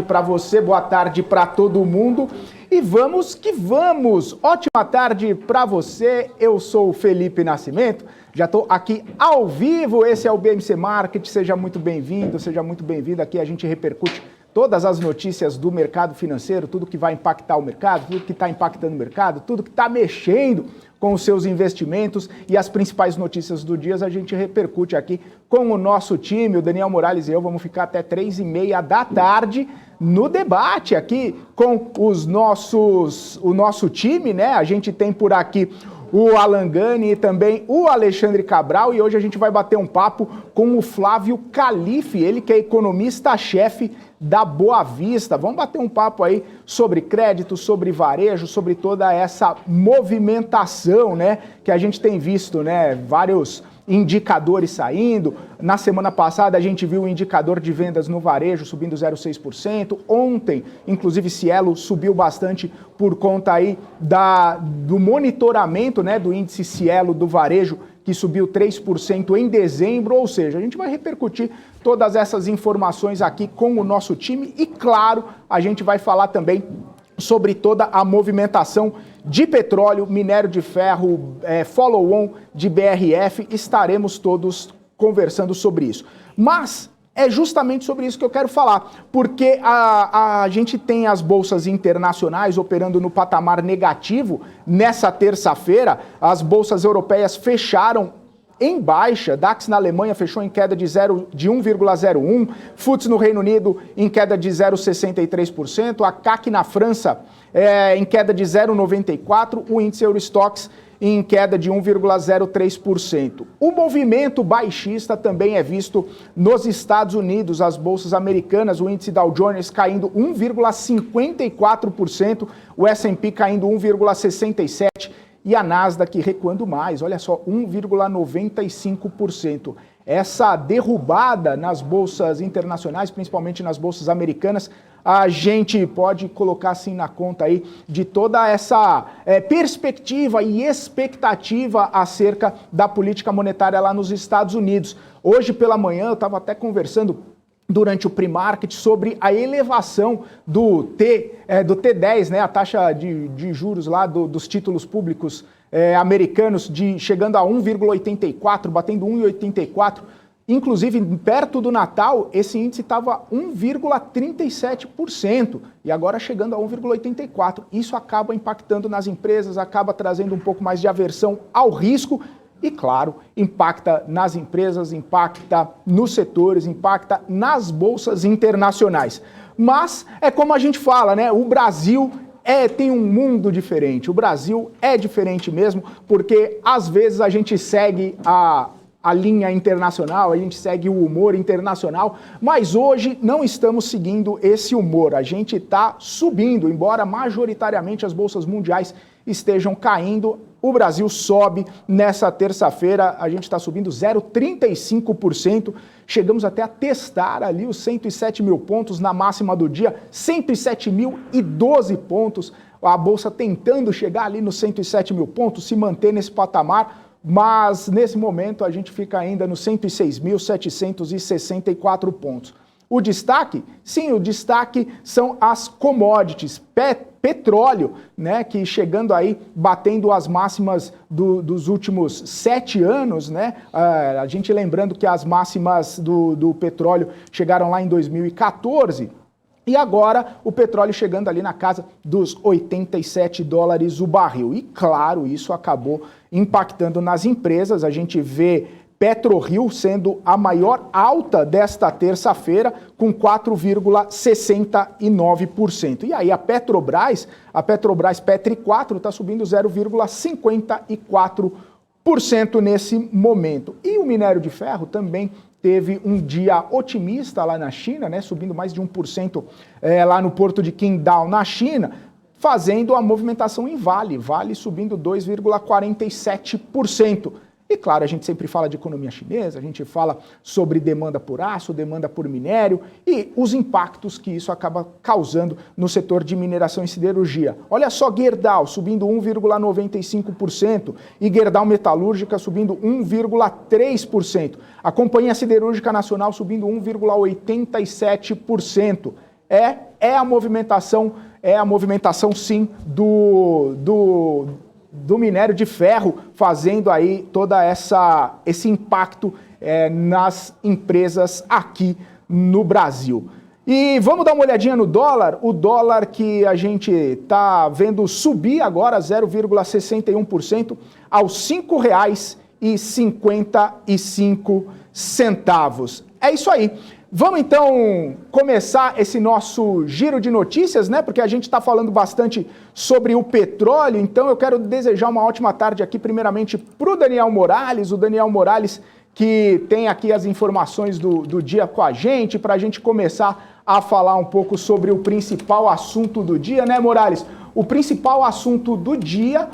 Para você, boa tarde para todo mundo e vamos que vamos! Ótima tarde para você, eu sou o Felipe Nascimento, já estou aqui ao vivo, esse é o BMC Market, seja muito bem-vindo, seja muito bem-vinda, aqui a gente repercute todas as notícias do mercado financeiro, tudo que vai impactar o mercado, tudo que está impactando o mercado, tudo que está mexendo com os seus investimentos e as principais notícias do dia a gente repercute aqui com o nosso time, o Daniel Morales e eu vamos ficar até 3h30 da tarde no debate aqui com o nosso time, né? A gente tem por aqui o Alan Gani e também o Alexandre Cabral, e hoje a gente vai bater um papo com o Flávio Calife, ele que é economista-chefe da Boa Vista. Vamos bater um papo aí sobre crédito, sobre varejo, sobre toda essa movimentação, né, que a gente tem visto, né, vários indicadores saindo. Na semana passada a gente viu o indicador de vendas no varejo subindo 0,6%. Ontem, inclusive, Cielo subiu bastante por conta aí do monitoramento, né, do índice Cielo do varejo, que subiu 3% em dezembro, ou seja, a gente vai repercutir todas essas informações aqui com o nosso time e, claro, a gente vai falar também sobre toda a movimentação de petróleo, minério de ferro, follow-on de BRF, estaremos todos conversando sobre isso. Mas é justamente sobre isso que eu quero falar, porque a gente tem as bolsas internacionais operando no patamar negativo. Nessa terça-feira, as bolsas europeias fecharam em baixa. DAX na Alemanha fechou em queda de 1,01%, FTSE no Reino Unido em queda de 0,63%, a CAC na França em queda de 0,94%, o índice Eurostoxx em queda de 1,03%. O movimento baixista também é visto nos Estados Unidos, as bolsas americanas, o índice Dow Jones caindo 1,54%, o S&P caindo 1,67%, e a Nasdaq recuando mais, olha só, 1,95%. Essa derrubada nas bolsas internacionais, principalmente nas bolsas americanas, a gente pode colocar assim na conta aí de toda essa perspectiva e expectativa acerca da política monetária lá nos Estados Unidos. Hoje pela manhã eu estava até conversando durante o pre-market sobre a elevação do T10, né, a taxa de juros lá dos títulos públicos americanos, chegando a 1,84, batendo 1,84. Inclusive, perto do Natal, esse índice estava 1,37% e agora chegando a 1,84%. Isso acaba impactando nas empresas, acaba trazendo um pouco mais de aversão ao risco e, claro, impacta nas empresas, impacta nos setores, impacta nas bolsas internacionais. Mas é como a gente fala, né? O Brasil tem um mundo diferente. O Brasil é diferente mesmo, porque às vezes a gente segue a linha internacional, a gente segue o humor internacional, mas hoje não estamos seguindo esse humor. A gente está subindo, embora majoritariamente as bolsas mundiais estejam caindo. O Brasil sobe nessa terça-feira, a gente está subindo 0,35%, chegamos até a testar ali os 107 mil pontos na máxima do dia, 107.012 pontos, a Bolsa tentando chegar ali nos 107 mil pontos, se manter nesse patamar, mas nesse momento a gente fica ainda nos 106.764 pontos. O destaque? Sim, o destaque são as commodities, petróleo, né, que chegando aí, batendo as máximas dos últimos 7 anos, né, a gente lembrando que as máximas do petróleo chegaram lá em 2014, e agora o petróleo chegando ali na casa dos $87 o barril. E claro, isso acabou impactando nas empresas. A gente vê PetroRio sendo a maior alta desta terça-feira, com 4,69%. E aí a Petrobras Petri 4, está subindo 0,54% nesse momento. E o minério de ferro também teve um dia otimista lá na China, né, subindo mais de 1% lá no porto de Qingdao, na China, fazendo a movimentação em Vale subindo 2,47%. E claro, a gente sempre fala de economia chinesa, a gente fala sobre demanda por aço, demanda por minério e os impactos que isso acaba causando no setor de mineração e siderurgia. Olha só, Gerdau subindo 1,95% e Gerdau Metalúrgica subindo 1,3%. A Companhia Siderúrgica Nacional subindo 1,87%. É a movimentação sim do minério de ferro, fazendo aí toda esse impacto nas empresas aqui no Brasil. E vamos dar uma olhadinha no dólar, o dólar que a gente está vendo subir agora 0,61% aos R$ 5,55. É isso aí. Vamos então começar esse nosso giro de notícias, né? Porque a gente está falando bastante sobre o petróleo, então eu quero desejar uma ótima tarde aqui, primeiramente, para o Daniel Morales, que tem aqui as informações do dia com a gente, para a gente começar a falar um pouco sobre o principal assunto do dia, né, Morales? O principal assunto do dia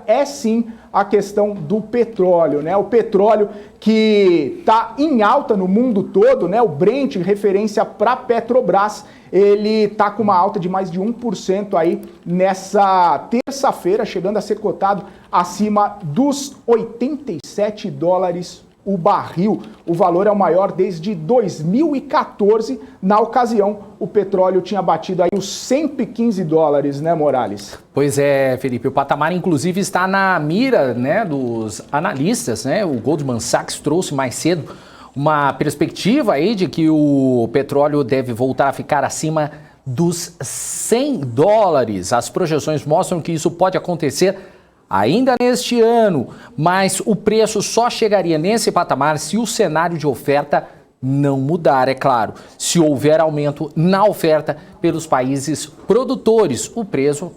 é sim a questão do petróleo, né? O petróleo que está em alta no mundo todo, né? O Brent, referência para Petrobras, ele está com uma alta de mais de 1% aí nessa terça-feira, chegando a ser cotado acima dos $87 o barril. O valor é o maior desde 2014. Na ocasião, o petróleo tinha batido aí os $115, né, Morales? Pois é, Felipe. O patamar, inclusive, está na mira, né, dos analistas, né? O Goldman Sachs trouxe mais cedo uma perspectiva aí de que o petróleo deve voltar a ficar acima dos $100. As projeções mostram que isso pode acontecer ainda neste ano, mas o preço só chegaria nesse patamar se o cenário de oferta não mudar, é claro. Se houver aumento na oferta pelos países produtores, o preço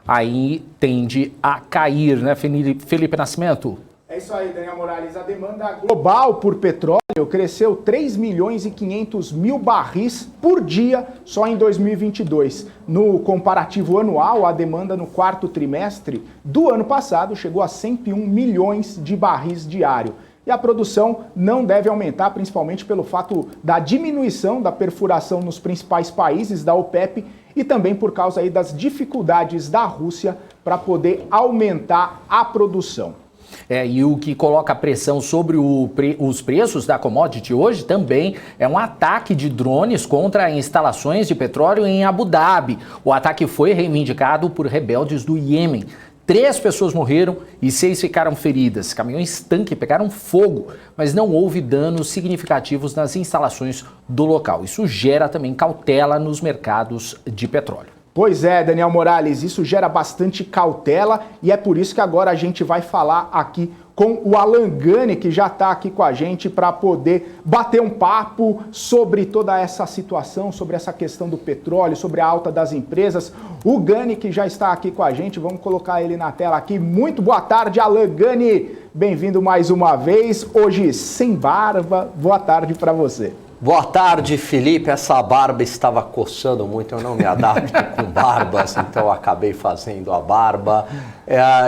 aí tende a cair, né, Felipe Nascimento? É isso aí, Daniel Morales. A demanda global por petróleo cresceu 3.500.000 barris por dia só em 2022. No comparativo anual, a demanda no quarto trimestre do ano passado chegou a 101 milhões de barris diário. E a produção não deve aumentar, principalmente pelo fato da diminuição da perfuração nos principais países da OPEP e também por causa aí das dificuldades da Rússia para poder aumentar a produção. E o que coloca pressão sobre os preços da commodity hoje também é um ataque de drones contra instalações de petróleo em Abu Dhabi. O ataque foi reivindicado por rebeldes do Iêmen. 3 pessoas morreram e 6 ficaram feridas. Caminhões-tanque pegaram fogo, mas não houve danos significativos nas instalações do local. Isso gera também cautela nos mercados de petróleo. Pois é, Daniel Morales, isso gera bastante cautela e é por isso que agora a gente vai falar aqui com o Alan Gani, que já está aqui com a gente para poder bater um papo sobre toda essa situação, sobre essa questão do petróleo, sobre a alta das empresas. O Gani, que já está aqui com a gente, vamos colocar ele na tela aqui. Muito boa tarde, Alan Gani. Bem-vindo mais uma vez, hoje sem barba. Boa tarde para você. Boa tarde, Felipe. Essa barba estava coçando muito, eu não me adapto com barbas, então eu acabei fazendo a barba.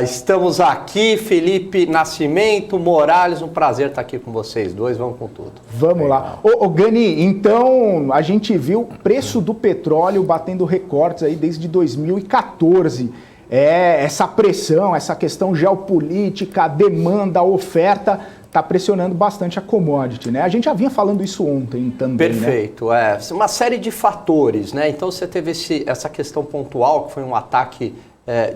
Estamos aqui, Felipe Nascimento, Morales, um prazer estar aqui com vocês dois, vamos com tudo. Vamos lá. Ô Gani, então a gente viu o preço do petróleo batendo recordes aí desde 2014. Essa pressão, essa questão geopolítica, demanda, oferta, está pressionando bastante a commodity, né? A gente já vinha falando isso ontem também, Perfeito, né? Uma série de fatores, né? Então você teve essa questão pontual, que foi um ataque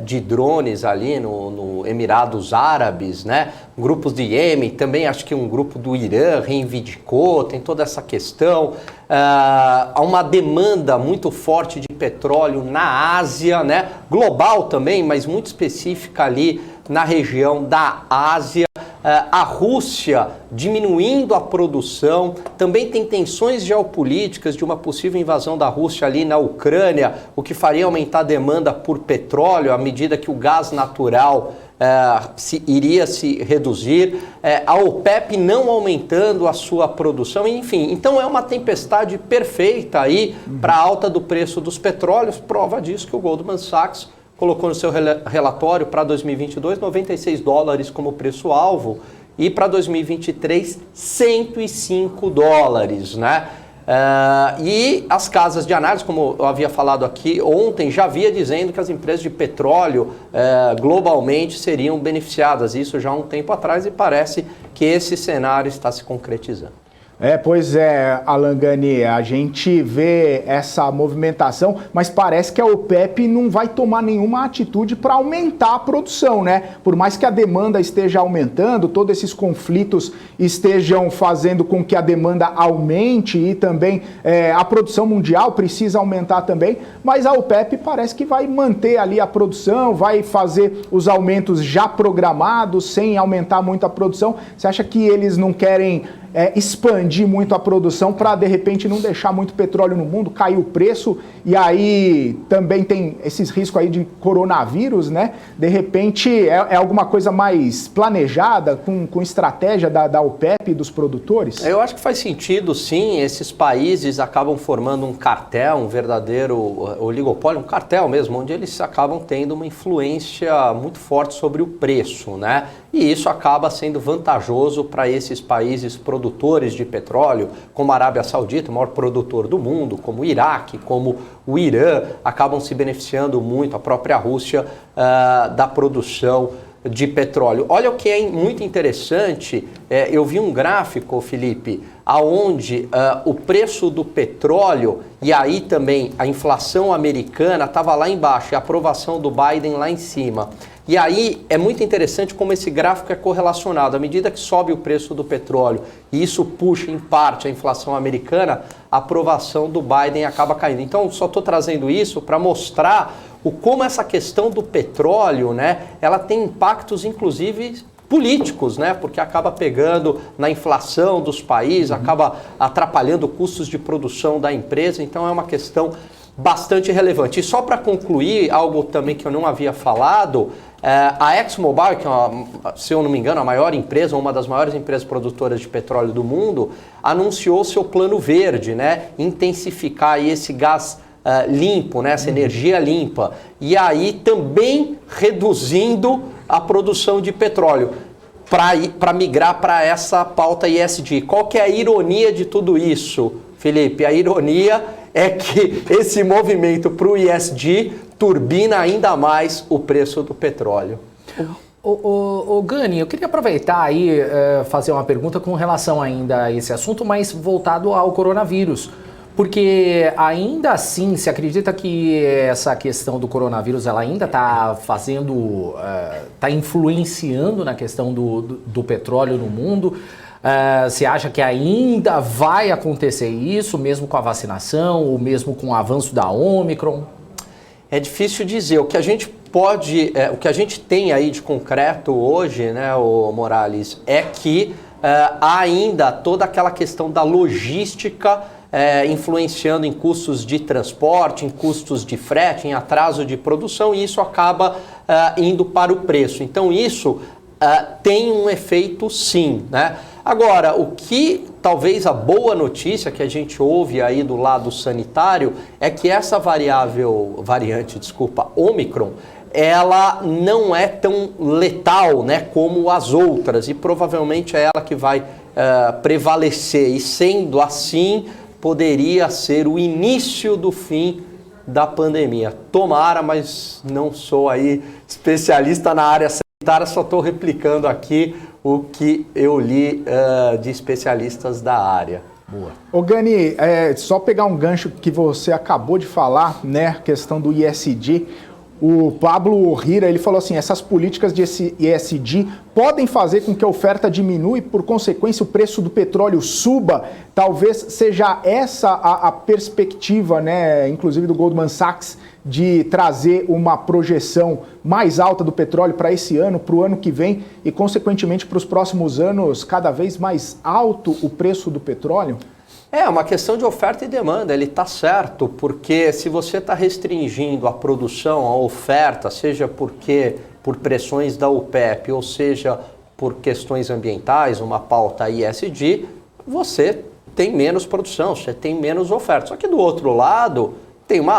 de drones ali no Emirados Árabes, né? Grupos de Iêmen, também acho que um grupo do Irã reivindicou, tem toda essa questão. Há uma demanda muito forte de petróleo na Ásia, né? Global também, mas muito específica ali na região da Ásia. A Rússia diminuindo a produção, também tem tensões geopolíticas de uma possível invasão da Rússia ali na Ucrânia, o que faria aumentar a demanda por petróleo à medida que o gás natural iria se reduzir, a OPEP não aumentando a sua produção, enfim. Então é uma tempestade perfeita aí para a alta do preço dos petróleos, prova disso que o Goldman Sachs colocou no seu relatório para 2022 $96 como preço-alvo e para 2023 $105, né? E as casas de análise, como eu havia falado aqui ontem, já havia dizendo que as empresas de petróleo globalmente seriam beneficiadas, isso já há um tempo atrás, e parece que esse cenário está se concretizando. Pois é, Alan Gani, a gente vê essa movimentação, mas parece que a OPEP não vai tomar nenhuma atitude para aumentar a produção, né? Por mais que a demanda esteja aumentando, todos esses conflitos estejam fazendo com que a demanda aumente e também a produção mundial precisa aumentar também, mas a OPEP parece que vai manter ali a produção, vai fazer os aumentos já programados, sem aumentar muito a produção. Você acha que eles não querem expandir muito a produção para, de repente, não deixar muito petróleo no mundo, cair o preço, e aí também tem esses riscos aí de coronavírus, né? De repente, é alguma coisa mais planejada, com estratégia da OPEP e dos produtores? Eu acho que faz sentido, sim. Esses países acabam formando um cartel, um verdadeiro oligopólio, um cartel mesmo, onde eles acabam tendo uma influência muito forte sobre o preço, né? E isso acaba sendo vantajoso para esses países produtores de petróleo, como a Arábia Saudita, o maior produtor do mundo, como o Iraque, como o Irã, acabam se beneficiando muito, a própria Rússia, da produção de petróleo. Olha o que é muito interessante, eu vi um gráfico, Felipe, aonde o preço do petróleo e aí também a inflação americana estava lá embaixo e a aprovação do Biden lá em cima. E aí é muito interessante como esse gráfico é correlacionado. À medida que sobe o preço do petróleo e isso puxa em parte a inflação americana, a aprovação do Biden acaba caindo. Então só estou trazendo isso para mostrar como essa questão do petróleo, né, ela tem impactos inclusive políticos, né, porque acaba pegando na inflação dos países, acaba atrapalhando custos de produção da empresa. Então é uma questão bastante relevante. E só para concluir, algo também que eu não havia falado, a ExxonMobil, que é, se eu não me engano, a maior empresa, uma das maiores empresas produtoras de petróleo do mundo, anunciou seu plano verde, né? Intensificar aí esse gás limpo, né? Essa energia limpa. E aí também reduzindo a produção de petróleo para migrar para essa pauta ESG. Qual que é a ironia de tudo isso, Felipe? A ironia é que esse movimento para o ESG turbina ainda mais o preço do petróleo. O Gani, eu queria aproveitar aí, fazer uma pergunta com relação ainda a esse assunto, mas voltado ao coronavírus. Porque ainda assim, se acredita que essa questão do coronavírus ela ainda está fazendo, está influenciando na questão do petróleo no mundo? Você acha que ainda vai acontecer isso, mesmo com a vacinação, ou mesmo com o avanço da Ômicron? É difícil dizer. O que a gente pode, o que a gente tem aí de concreto hoje, né, o Morales, é que há ainda toda aquela questão da logística influenciando em custos de transporte, em custos de frete, em atraso de produção, e isso acaba indo para o preço. Então isso tem um efeito sim, né? Agora, o que talvez a boa notícia que a gente ouve aí do lado sanitário é que essa variante, Ômicron, ela não é tão letal, né, como as outras, e provavelmente é ela que vai prevalecer, e sendo assim, poderia ser o início do fim da pandemia. Tomara, mas não sou aí especialista na área sanitária, só estou replicando aqui o que eu li de especialistas da área. Boa. Ô Gani, só pegar um gancho que você acabou de falar, né, a questão do ESG, o Pablo Rira, ele falou assim, essas políticas de ESG podem fazer com que a oferta diminua e, por consequência, o preço do petróleo suba. Talvez seja essa a perspectiva, né, inclusive do Goldman Sachs, de trazer uma projeção mais alta do petróleo para esse ano, para o ano que vem e, consequentemente, para os próximos anos, cada vez mais alto o preço do petróleo? É uma questão de oferta e demanda, ele está certo, porque se você está restringindo a produção, a oferta, seja por pressões da OPEP, ou seja por questões ambientais, uma pauta ESG, você tem menos produção, você tem menos oferta. Só que do outro lado, tem uma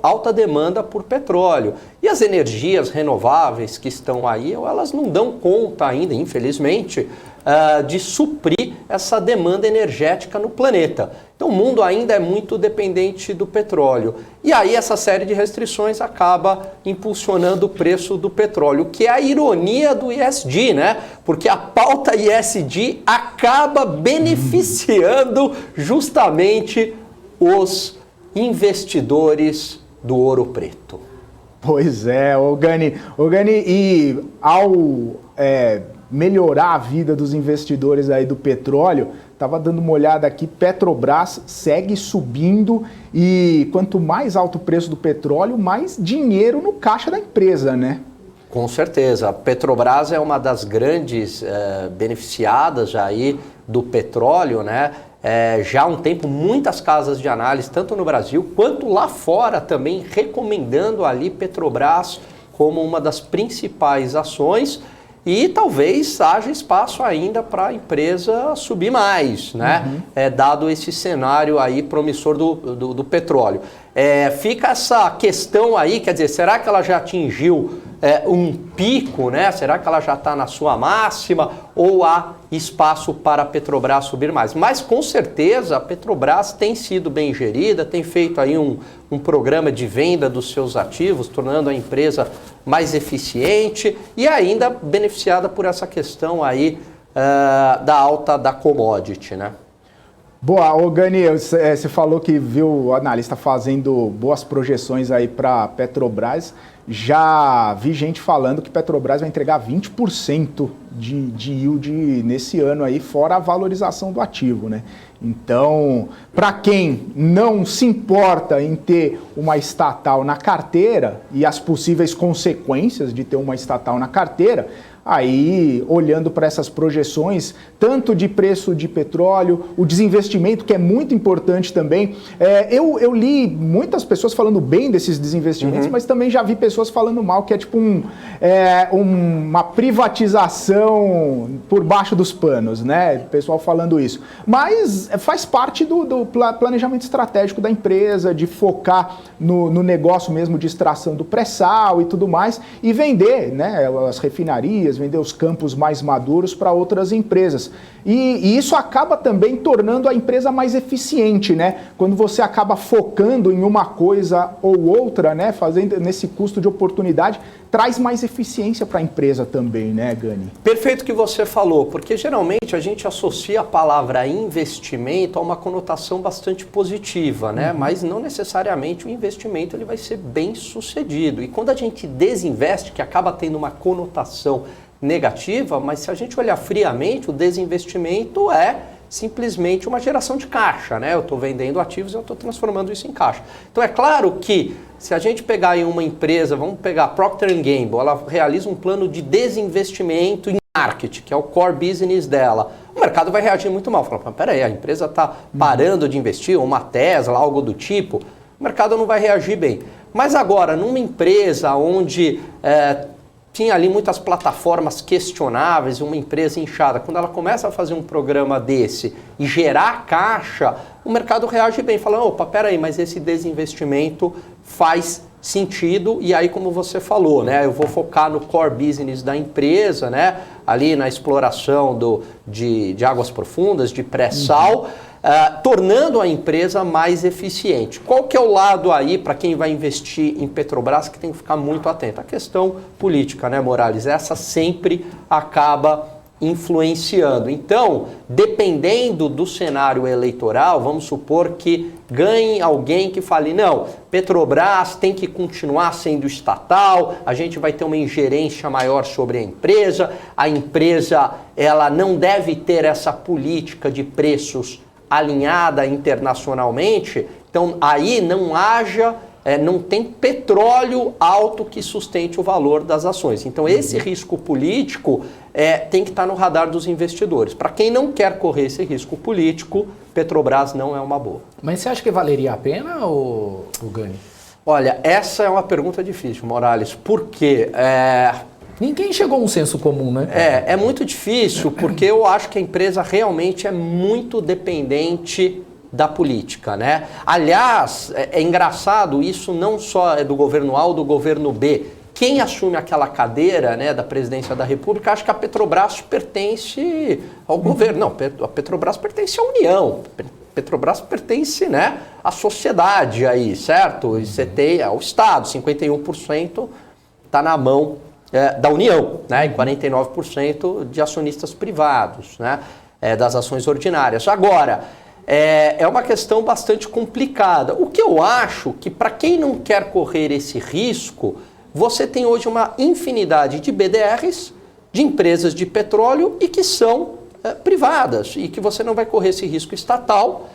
alta demanda por petróleo. E as energias renováveis que estão aí, elas não dão conta ainda, infelizmente, de suprir essa demanda energética no planeta. Então o mundo ainda é muito dependente do petróleo. E aí essa série de restrições acaba impulsionando o preço do petróleo, que é a ironia do ESG, né? Porque a pauta ESG acaba beneficiando justamente os investidores do ouro preto. Pois é, Gani, e ao melhorar a vida dos investidores aí do petróleo, estava dando uma olhada aqui, Petrobras segue subindo e quanto mais alto o preço do petróleo, mais dinheiro no caixa da empresa, né? Com certeza. A Petrobras é uma das grandes beneficiadas aí do petróleo, né? Já há um tempo, muitas casas de análise, tanto no Brasil quanto lá fora também, recomendando ali Petrobras como uma das principais ações e talvez haja espaço ainda para a empresa subir mais, né? Dado esse cenário aí promissor do petróleo. Fica essa questão aí, quer dizer, será que ela já atingiu um pico, né? Será que ela já está na sua máxima ou há espaço para a Petrobras subir mais? Mas com certeza a Petrobras tem sido bem gerida, tem feito aí um programa de venda dos seus ativos, tornando a empresa mais eficiente e ainda beneficiada por essa questão aí da alta da commodity, né? Boa, Gani, você falou que viu o analista fazendo boas projeções aí para Petrobras. Já vi gente falando que Petrobras vai entregar 20% de yield nesse ano aí, fora a valorização do ativo, né? Então, para quem não se importa em ter uma estatal na carteira e as possíveis consequências de ter uma estatal na carteira, aí, olhando para essas projeções, tanto de preço de petróleo, o desinvestimento, que é muito importante também. Eu li muitas pessoas falando bem desses desinvestimentos, mas também já vi pessoas falando mal, que é tipo uma privatização por baixo dos panos, né? O pessoal falando isso. Mas faz parte do planejamento estratégico da empresa, de focar no negócio mesmo de extração do pré-sal e tudo mais, e vender, né, as refinarias, vender os campos mais maduros para outras empresas. E isso acaba também tornando a empresa mais eficiente, né? Quando você acaba focando em uma coisa ou outra, né, fazendo nesse custo de oportunidade, traz mais eficiência para a empresa também, né, Gani? Perfeito o que você falou, porque geralmente a gente associa a palavra investimento a uma conotação bastante positiva, né? Mas não necessariamente o investimento ele vai ser bem sucedido. E quando a gente desinveste, que acaba tendo uma conotação negativa, mas se a gente olhar friamente, o desinvestimento é simplesmente uma geração de caixa, né? Eu estou vendendo ativos e eu estou transformando isso em caixa. Então é claro que se a gente pegar em uma empresa, vamos pegar a Procter & Gamble, ela realiza um plano de desinvestimento em marketing, que é o core business dela. O mercado vai reagir muito mal. Fala, peraí, a empresa está parando de investir, ou uma Tesla, algo do tipo, o mercado não vai reagir bem. Mas agora, numa empresa onde tinha ali muitas plataformas questionáveis, uma empresa inchada, quando ela começa a fazer um programa desse e gerar caixa, o mercado reage bem, falando, opa, peraí, mas esse desinvestimento faz sentido, e aí como você falou, né, eu vou focar no core business da empresa, né, ali na exploração de águas profundas, de pré-sal, tornando a empresa mais eficiente. Qual que é o lado aí para quem vai investir em Petrobras que tem que ficar muito atento? A questão política, né, Morales? Essa sempre acaba influenciando. Então, dependendo do cenário eleitoral, vamos supor que ganhe alguém que fale, não, Petrobras tem que continuar sendo estatal, a gente vai ter uma ingerência maior sobre a empresa ela não deve ter essa política de preços alinhada internacionalmente, então aí não tem petróleo alto que sustente o valor das ações. Então esse risco político tem que estar no radar dos investidores. Para quem não quer correr esse risco político, Petrobras não é uma boa. Mas você acha que valeria a pena, o Gani? Olha, essa é uma pergunta difícil, Morales, porque ninguém chegou a um senso comum, né? É muito difícil, porque eu acho que a empresa realmente é muito dependente da política, né? Aliás, é engraçado, isso não só é do governo A ou do governo B. Quem assume aquela cadeira, né, da presidência da República, acha que a Petrobras pertence ao governo. Não, a Petrobras pertence à União. Petrobras pertence, né, à sociedade aí, certo? E você tem ao Estado, 51% está na mão da União, né, e 49% de acionistas privados, né, das ações ordinárias. Agora, é uma questão bastante complicada. O que eu acho que, para quem não quer correr esse risco, você tem hoje uma infinidade de BDRs, de empresas de petróleo e que são privadas e que você não vai correr esse risco estatal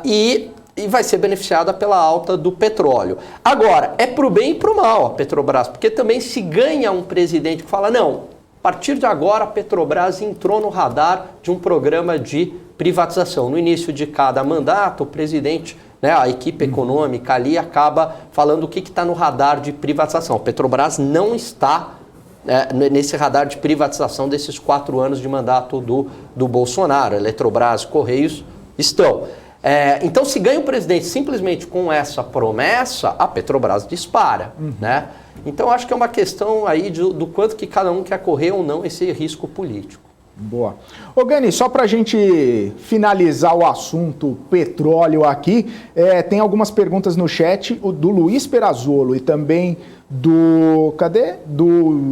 e vai ser beneficiada pela alta do petróleo. Agora, é para o bem e para o mal a Petrobras, porque também se ganha um presidente que fala, não, a partir de agora a Petrobras entrou no radar de um programa de privatização. No início de cada mandato, o presidente, né, a equipe econômica ali acaba falando o que está no radar de privatização. A Petrobras não está nesse radar de privatização desses 4 anos de mandato do Bolsonaro. Eletrobras e Correios estão. Então, se ganha o presidente simplesmente com essa promessa, a Petrobras dispara, né? Então, acho que é uma questão aí do quanto que cada um quer correr ou não esse risco político. Boa. Ô Gani, só para a gente finalizar o assunto petróleo aqui, tem algumas perguntas no chat, do Luiz Perazzolo e também do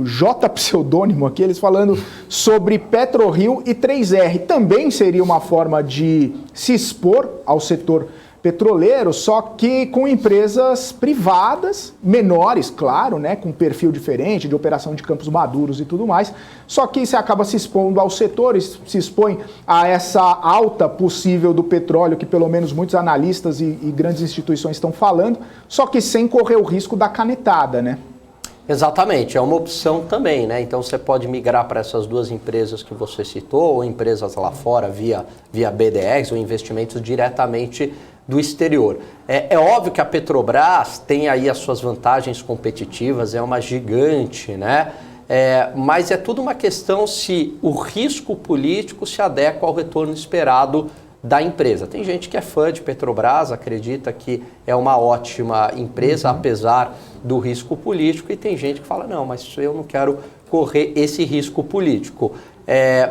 J Pseudônimo aqui, eles falando sobre PetroRio e 3R. Também seria uma forma de se expor ao setor petroleiro, só que com empresas privadas, menores, claro, né, com perfil diferente, de operação de campos maduros e tudo mais, só que você acaba se expondo aos setores, se expõe a essa alta possível do petróleo, que pelo menos muitos analistas e grandes instituições estão falando, só que sem correr o risco da canetada, né? Exatamente, é uma opção também, né? Então você pode migrar para essas duas empresas que você citou, ou empresas lá fora via BDRs, ou investimentos diretamente do exterior. É óbvio que a Petrobras tem aí as suas vantagens competitivas, é uma gigante, né? Mas é tudo uma questão se o risco político se adequa ao retorno esperado da empresa. Tem gente que é fã de Petrobras, acredita que é uma ótima empresa, apesar do risco político, e tem gente que fala, não, mas eu não quero correr esse risco político.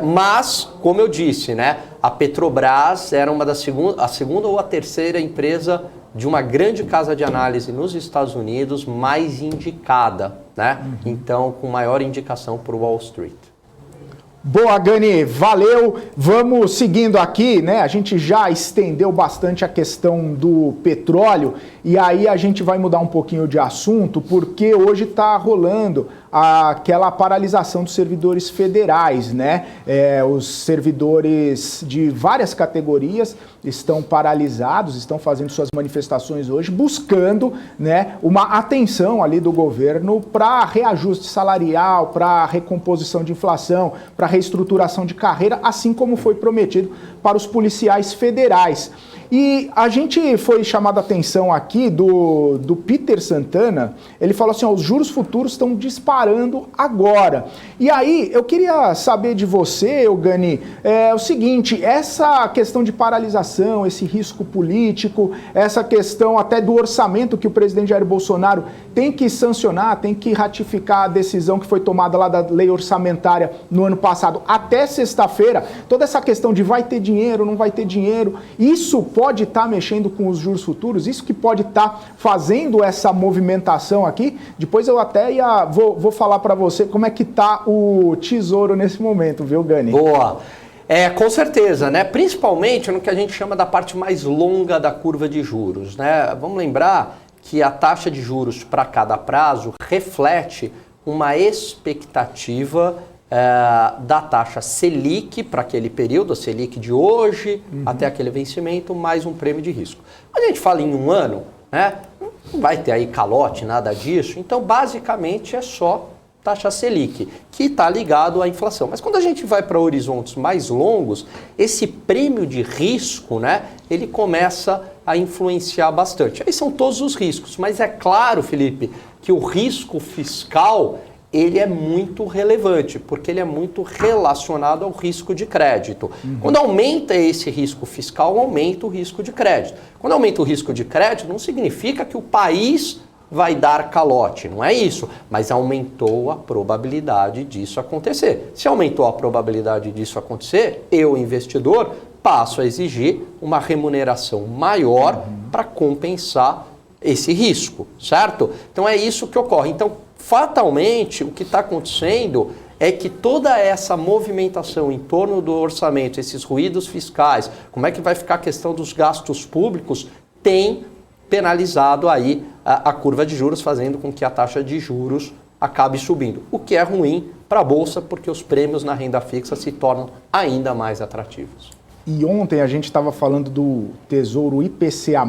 Mas, como eu disse, né, a Petrobras era a segunda ou a terceira empresa de uma grande casa de análise nos Estados Unidos mais indicada, né? Então, com maior indicação para o Wall Street. Boa, Gani, valeu. Vamos seguindo aqui, né? A gente já estendeu bastante a questão do petróleo e aí a gente vai mudar um pouquinho de assunto porque hoje está rolando aquela paralisação dos servidores federais, né? Os servidores de várias categorias estão paralisados, estão fazendo suas manifestações hoje, buscando, né, uma atenção ali do governo para reajuste salarial, para recomposição de inflação, para reestruturação de carreira, assim como foi prometido para os policiais federais. E a gente foi chamado a atenção aqui do Peter Santana, ele falou assim, os juros futuros estão disparando agora. E aí, eu queria saber de você, Gani, o seguinte, essa questão de paralisação, esse risco político, essa questão até do orçamento que o presidente Jair Bolsonaro tem que sancionar, tem que ratificar a decisão que foi tomada lá da lei orçamentária no ano passado, até sexta-feira, toda essa questão de vai ter dinheiro, não vai ter dinheiro, isso pode estar mexendo com os juros futuros, isso que pode estar fazendo essa movimentação aqui. Depois eu até vou falar para você como é que está o Tesouro nesse momento, viu, Gani? Boa. Com certeza, né? Principalmente no que a gente chama da parte mais longa da curva de juros, né? Vamos lembrar que a taxa de juros para cada prazo reflete uma expectativa da taxa Selic para aquele período, a Selic de hoje até aquele vencimento, mais um prêmio de risco. Quando a gente fala em um ano, né, não vai ter aí calote, nada disso, então basicamente é só taxa Selic, que está ligado à inflação. Mas quando a gente vai para horizontes mais longos, esse prêmio de risco, né, ele começa a influenciar bastante. Aí são todos os riscos, mas é claro, Felipe, que o risco fiscal ele é muito relevante, porque ele é muito relacionado ao risco de crédito. Quando aumenta esse risco fiscal, aumenta o risco de crédito. Quando aumenta o risco de crédito, não significa que o país vai dar calote, não é isso, mas aumentou a probabilidade disso acontecer. Se aumentou a probabilidade disso acontecer, eu, investidor, passo a exigir uma remuneração maior para compensar esse risco, certo? Então é isso que ocorre. Então, fatalmente, o que está acontecendo é que toda essa movimentação em torno do orçamento, esses ruídos fiscais, como é que vai ficar a questão dos gastos públicos, tem penalizado aí a curva de juros, fazendo com que a taxa de juros acabe subindo, o que é ruim para a Bolsa, porque os prêmios na renda fixa se tornam ainda mais atrativos. E ontem a gente estava falando do Tesouro IPCA+,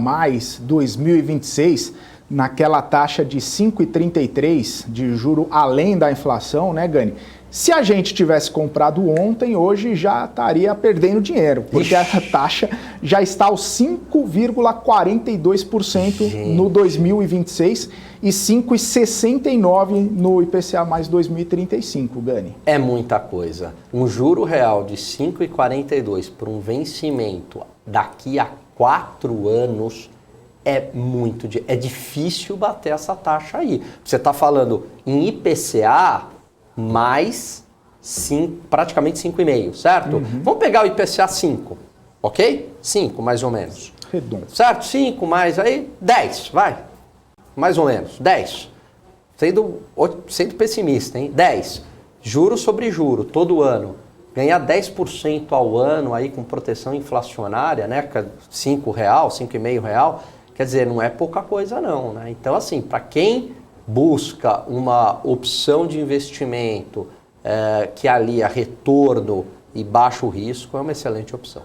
2026, naquela taxa de 5,33 de juro além da inflação, né, Gani? Se a gente tivesse comprado ontem, hoje já estaria perdendo dinheiro, porque a taxa já está aos 5,42% no 2026 e 5,69% no IPCA mais 2035, Gani. É muita coisa. Um juro real de 5,42 para um vencimento daqui a 4 anos é difícil bater essa taxa aí. Você está falando em IPCA mais praticamente 5,5, certo? Vamos pegar o IPCA 5, ok? 5, mais ou menos. Redondo. Certo? 5 mais aí, 10, vai. Mais ou menos, 10. Sendo pessimista, hein? 10. Juro sobre juro, todo ano. Ganhar 10% ao ano aí com proteção inflacionária, né? R$ 5, R$ 5,5, quer dizer, não é pouca coisa não, né? Então, assim, para quem busca uma opção de investimento que alia retorno e baixo risco, é uma excelente opção.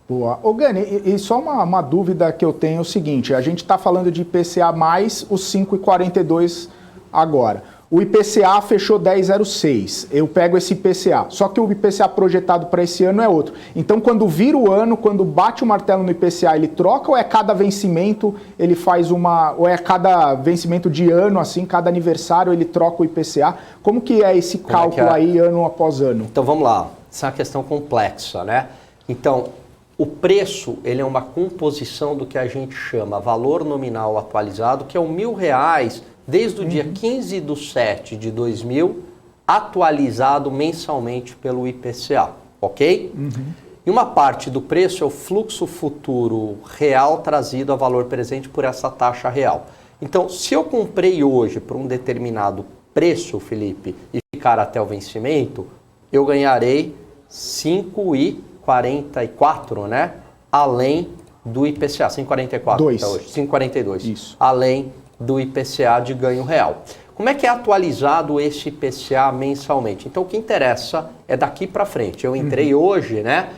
Boa. Ô Gani, e só uma dúvida que eu tenho é o seguinte, a gente está falando de IPCA mais os 5,42 agora. O IPCA fechou 10,06, eu pego esse IPCA, só que o IPCA projetado para esse ano é outro. Então, quando vira o ano, quando bate o martelo no IPCA, ele troca ou é cada vencimento, ele faz ou é cada vencimento de ano, assim, cada aniversário ele troca o IPCA? Como que é esse cálculo aí, ano após ano? Então, vamos lá. Essa é uma questão complexa, né? Então, o preço, ele é uma composição do que a gente chama valor nominal atualizado, que é R$1.000, desde o dia 15/7/2000, atualizado mensalmente pelo IPCA, ok? E uma parte do preço é o fluxo futuro real trazido a valor presente por essa taxa real. Então, se eu comprei hoje por um determinado preço, Felipe, e ficar até o vencimento, eu ganharei 5,44, né? Além do IPCA, 5,44 até hoje, 5,42. Isso. Além do IPCA de ganho real. Como é que é atualizado esse IPCA mensalmente? Então, o que interessa é daqui para frente. Eu entrei hoje, né?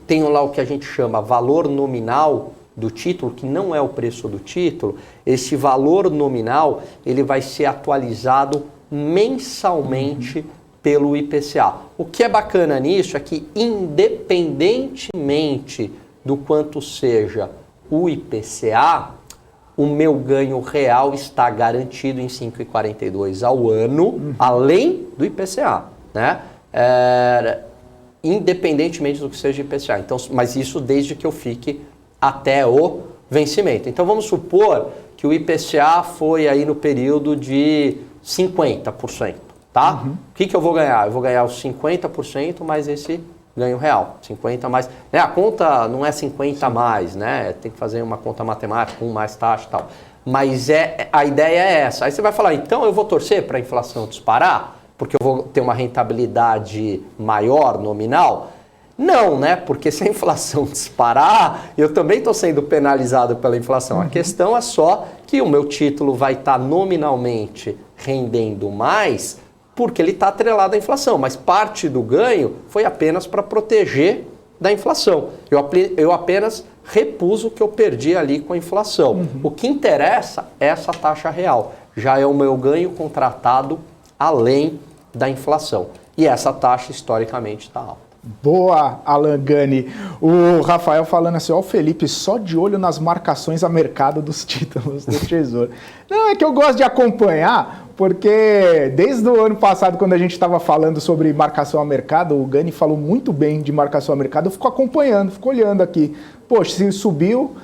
Tem lá o que a gente chama valor nominal do título, que não é o preço do título. Esse valor nominal, ele vai ser atualizado mensalmente pelo IPCA. O que é bacana nisso é que, independentemente do quanto seja o IPCA, o meu ganho real está garantido em 5,42 ao ano, além do IPCA, né? Independentemente do que seja IPCA. Então, mas isso desde que eu fique até o vencimento. Então, vamos supor que o IPCA foi aí no período de 50%, tá? O que eu vou ganhar? Eu vou ganhar os 50% mais esse ganho real, 50 mais. Né, a conta não é 50 mais, né? Tem que fazer uma conta matemática com mais taxa e tal. Mas a ideia é essa. Aí você vai falar, então eu vou torcer para a inflação disparar, porque eu vou ter uma rentabilidade maior, nominal? Não, né? Porque se a inflação disparar, eu também estou sendo penalizado pela inflação. A questão é só que o meu título vai estar nominalmente rendendo mais, porque ele está atrelado à inflação, mas parte do ganho foi apenas para proteger da inflação. Eu apenas repus o que eu perdi ali com a inflação. O que interessa é essa taxa real. Já é o meu ganho contratado além da inflação. E essa taxa, historicamente, está alta. Boa, Alan Gani. O Rafael falando assim, ó, o Felipe só de olho nas marcações a mercado dos títulos do Tesouro. Não, é que eu gosto de acompanhar, Porque desde o ano passado, quando a gente estava falando sobre marcação a mercado, o Gani falou muito bem de marcação a mercado, eu fico acompanhando, fico olhando aqui. Poxa, se subiu,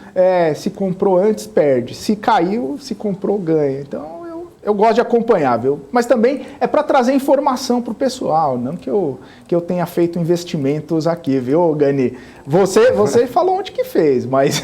se comprou antes, perde. Se caiu, se comprou, ganha. Então, eu gosto de acompanhar, viu? Mas também é para trazer informação para o pessoal, não que eu tenha feito investimentos aqui, viu, Gani? Você falou onde que fez, mas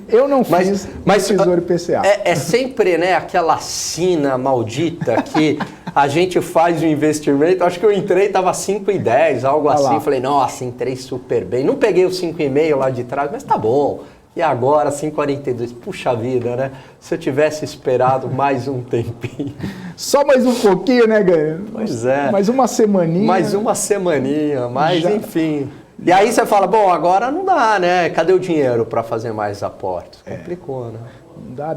eu não fiz Tesouro IPCA. É sempre, né, aquela sina maldita que a gente faz o investimento. Acho que eu entrei, estava 5,10, algo assim. Falei, nossa, entrei super bem. Não peguei os 5,5 lá de trás, mas tá bom. E agora, 5,42. Puxa vida, né? Se eu tivesse esperado mais um tempinho. Só mais um pouquinho, né, Gani? Pois é. Mais uma semaninha. Mais uma semaninha, mas enfim. E aí você fala, bom, agora não dá, né? Cadê o dinheiro para fazer mais aportes? Complicou, né? Não dá,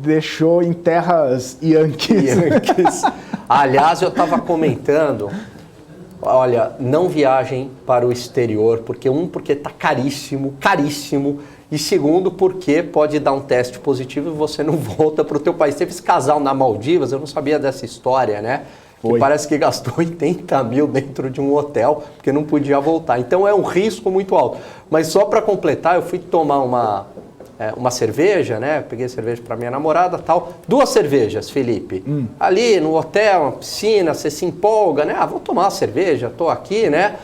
deixou em terras Yankees. Aliás, eu estava comentando... Olha, não viajem para o exterior, porque está caríssimo, caríssimo, e segundo, porque pode dar um teste positivo e você não volta para o teu país. Teve esse casal na Maldivas, eu não sabia dessa história, né? Que parece que gastou 80 mil dentro de um hotel, porque não podia voltar. Então é um risco muito alto. Mas só para completar, eu fui tomar uma cerveja, né? Peguei cerveja para minha namorada, tal. 2 cervejas, Felipe. Ali no hotel, uma piscina, você se empolga, né? Vou tomar uma cerveja, tô aqui, né?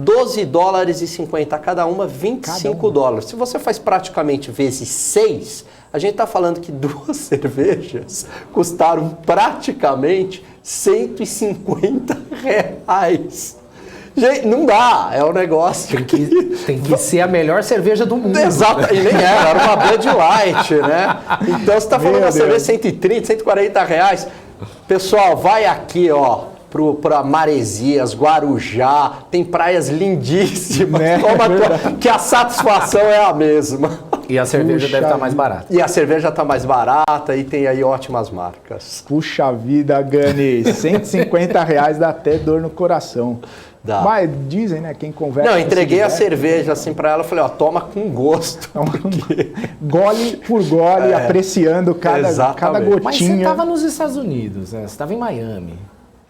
$12,50 cada uma, $25. Se você faz praticamente vezes 6, a gente tá falando que 2 cervejas custaram praticamente R$150. Gente, não dá, é um negócio. Tem que ser a melhor cerveja do mundo. Exato, e nem era uma Bud Light, né? Então você tá falando uma cerveja R$130, R$140. Pessoal, vai aqui, ó, para Maresias, Guarujá, tem praias lindíssimas, que a satisfação é a mesma. E a cerveja deve estar mais barata. E a cerveja está mais barata e tem aí ótimas marcas. Puxa vida, Gani, R$150 dá até dor no coração. Dá. Mas dizem, né, quem conversa... Não, entreguei a cerveja assim para ela, falei, ó, toma com gosto. Porque... Gole por gole, apreciando cada gotinha. Mas você estava nos Estados Unidos, né? Você estava em Miami.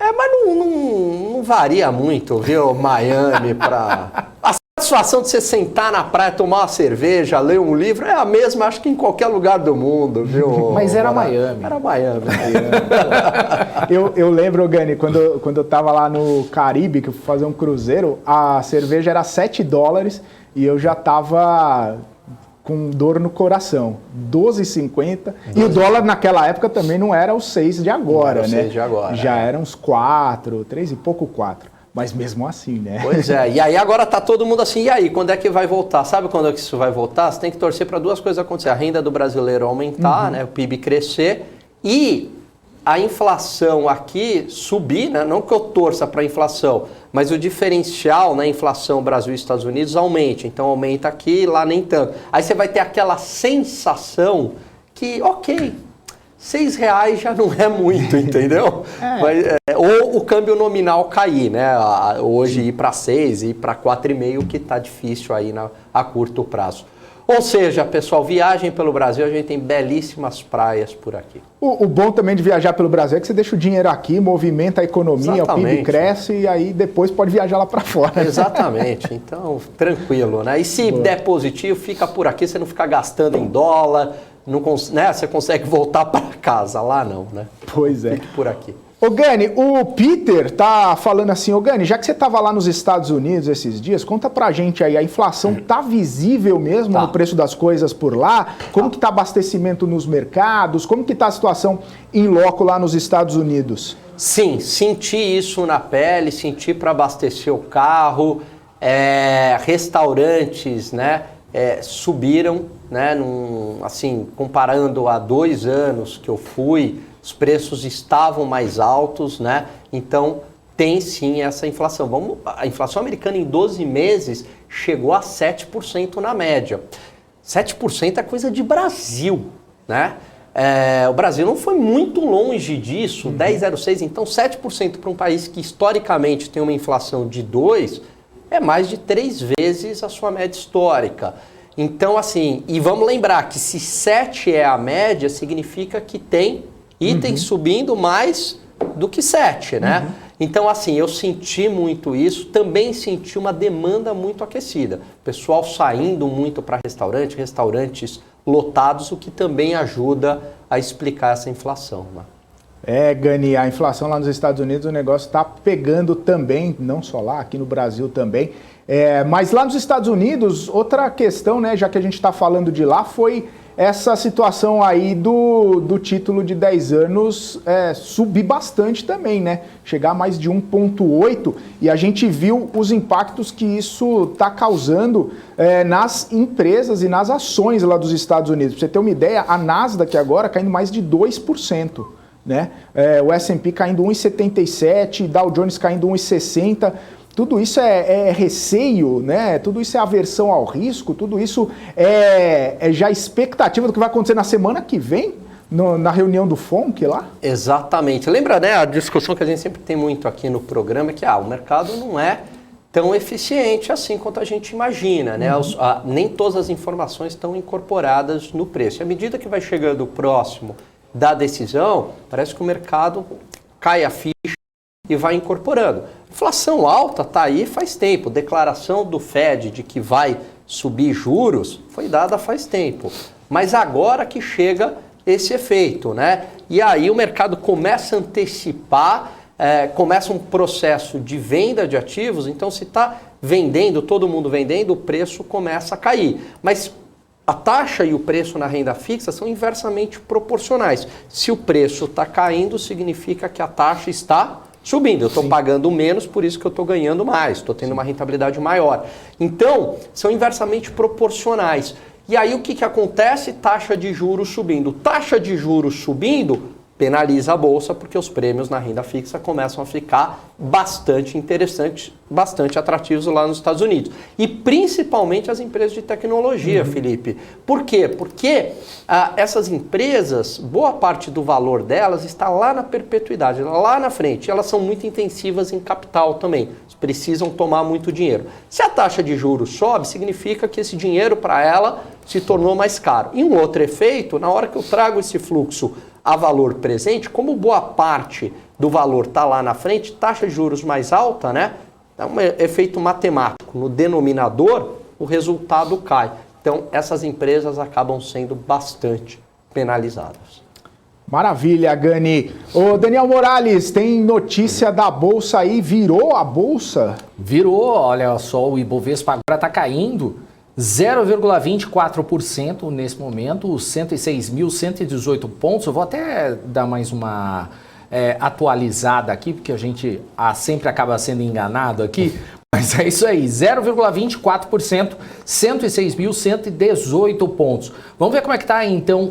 Mas não varia muito, viu, Miami para... A satisfação de você sentar na praia, tomar uma cerveja, ler um livro, é a mesma, acho que em qualquer lugar do mundo, viu? Mas era Miami. Era Miami. Eu lembro, Gani, quando eu estava lá no Caribe, que eu fui fazer um cruzeiro, a cerveja era $7 e eu já estava com dor no coração. R$12,50. E o dólar naquela época também não era os 6 de agora, né? 6 de agora. Já eram uns 4, 3 e pouco 4. Mas mesmo assim, né? Pois é, e aí agora tá todo mundo assim, e aí, quando é que vai voltar? Sabe quando é que isso vai voltar? Você tem que torcer para 2 coisas acontecer. A renda do brasileiro aumentar, né? O PIB crescer e a inflação aqui subir, né? Não que eu torça para a inflação, mas o diferencial na inflação Brasil e Estados Unidos aumente. Então aumenta aqui, lá nem tanto. Aí você vai ter aquela sensação que, ok, R$6 já não é muito, entendeu? Mas, ou o câmbio nominal cair, né? Hoje ir para 6, ir para 4,5, que está difícil aí a curto prazo. Ou seja, pessoal, viagem pelo Brasil, a gente tem belíssimas praias por aqui. O bom também de viajar pelo Brasil é que você deixa o dinheiro aqui, movimenta a economia, exatamente, o PIB cresce e aí depois pode viajar lá para fora. Exatamente, então tranquilo, né? E se der positivo, fica por aqui, você não fica gastando em dólar, não, né? Você consegue voltar para casa, lá não, né? Pois é. Fique por aqui. Ô Gani, o Peter tá falando assim, ô Gani, já que você estava lá nos Estados Unidos esses dias, conta pra gente aí, a inflação tá visível mesmo no preço das coisas por lá? Como que tá abastecimento nos mercados? Como que tá a situação em loco lá nos Estados Unidos? Sim, senti isso na pele, senti para abastecer o carro, restaurantes, né, subiram, né, assim, comparando a 2 anos que eu fui, os preços estavam mais altos, né? Então tem sim essa inflação. A inflação americana em 12 meses chegou a 7% na média. 7% é coisa de Brasil, né? O Brasil não foi muito longe disso, 10,06%. Então 7% para um país que historicamente tem uma inflação de 2% é mais de 3 vezes a sua média histórica. Então assim, e vamos lembrar que se 7 é a média, significa que tem Itens subindo mais do que 7, né? Então, assim, eu senti muito isso, também senti uma demanda muito aquecida. Pessoal saindo muito para restaurantes lotados, o que também ajuda a explicar essa inflação, né? Gani, a inflação lá nos Estados Unidos, o negócio está pegando também, não só lá, aqui no Brasil também. Mas lá nos Estados Unidos, outra questão, né, já que a gente está falando de lá, foi essa situação aí do título de 10 anos subir bastante também, né? Chegar a mais de 1,8, e a gente viu os impactos que isso está causando nas empresas e nas ações lá dos Estados Unidos. Para você ter uma ideia, a Nasdaq agora caindo mais de 2%. Né? O S&P caindo 1,77, Dow Jones caindo 1,60, tudo isso é receio, né? Tudo isso é aversão ao risco, tudo isso é já expectativa do que vai acontecer na semana que vem, na reunião do FONC lá? Exatamente. Lembra, né, a discussão que a gente sempre tem muito aqui no programa, que o mercado não é tão eficiente assim quanto a gente imagina, né? Nem todas as informações estão incorporadas no preço. E à medida que vai chegando próximo da decisão, parece que o mercado cai a ficha e vai incorporando. Inflação alta está aí faz tempo. Declaração do Fed de que vai subir juros foi dada faz tempo. Mas agora que chega esse efeito, né? E aí o mercado começa a antecipar, começa um processo de venda de ativos. Então, se está vendendo, todo mundo vendendo, o preço começa a cair. Mas a taxa e o preço na renda fixa são inversamente proporcionais. Se o preço está caindo, significa que a taxa está subindo. Eu estou pagando menos, por isso que eu estou ganhando mais, estou tendo uma rentabilidade maior. Então, são inversamente proporcionais. E aí o que acontece? Taxa de juros subindo. Taxa de juros subindo penaliza a bolsa, porque os prêmios na renda fixa começam a ficar bastante interessantes, bastante atrativos lá nos Estados Unidos. E principalmente as empresas de tecnologia, Felipe. Por quê? Porque essas empresas, boa parte do valor delas está lá na perpetuidade, lá na frente. Elas são muito intensivas em capital também. Precisam tomar muito dinheiro. Se a taxa de juros sobe, significa que esse dinheiro para ela se tornou mais caro. E um outro efeito, na hora que eu trago esse fluxo a valor presente, como boa parte do valor está lá na frente, taxa de juros mais alta, né? É um efeito matemático. No denominador, o resultado cai. Então, essas empresas acabam sendo bastante penalizadas. Maravilha, Gani. Ô, Daniel Morales, tem notícia da Bolsa aí? Virou a Bolsa? Virou, olha só, o Ibovespa agora está caindo 0,24% nesse momento, 106.118 pontos. Eu vou até dar mais uma atualizada aqui, porque a gente sempre acaba sendo enganado aqui. Mas é isso aí, 0,24%, 106.118 pontos. Vamos ver como é que está então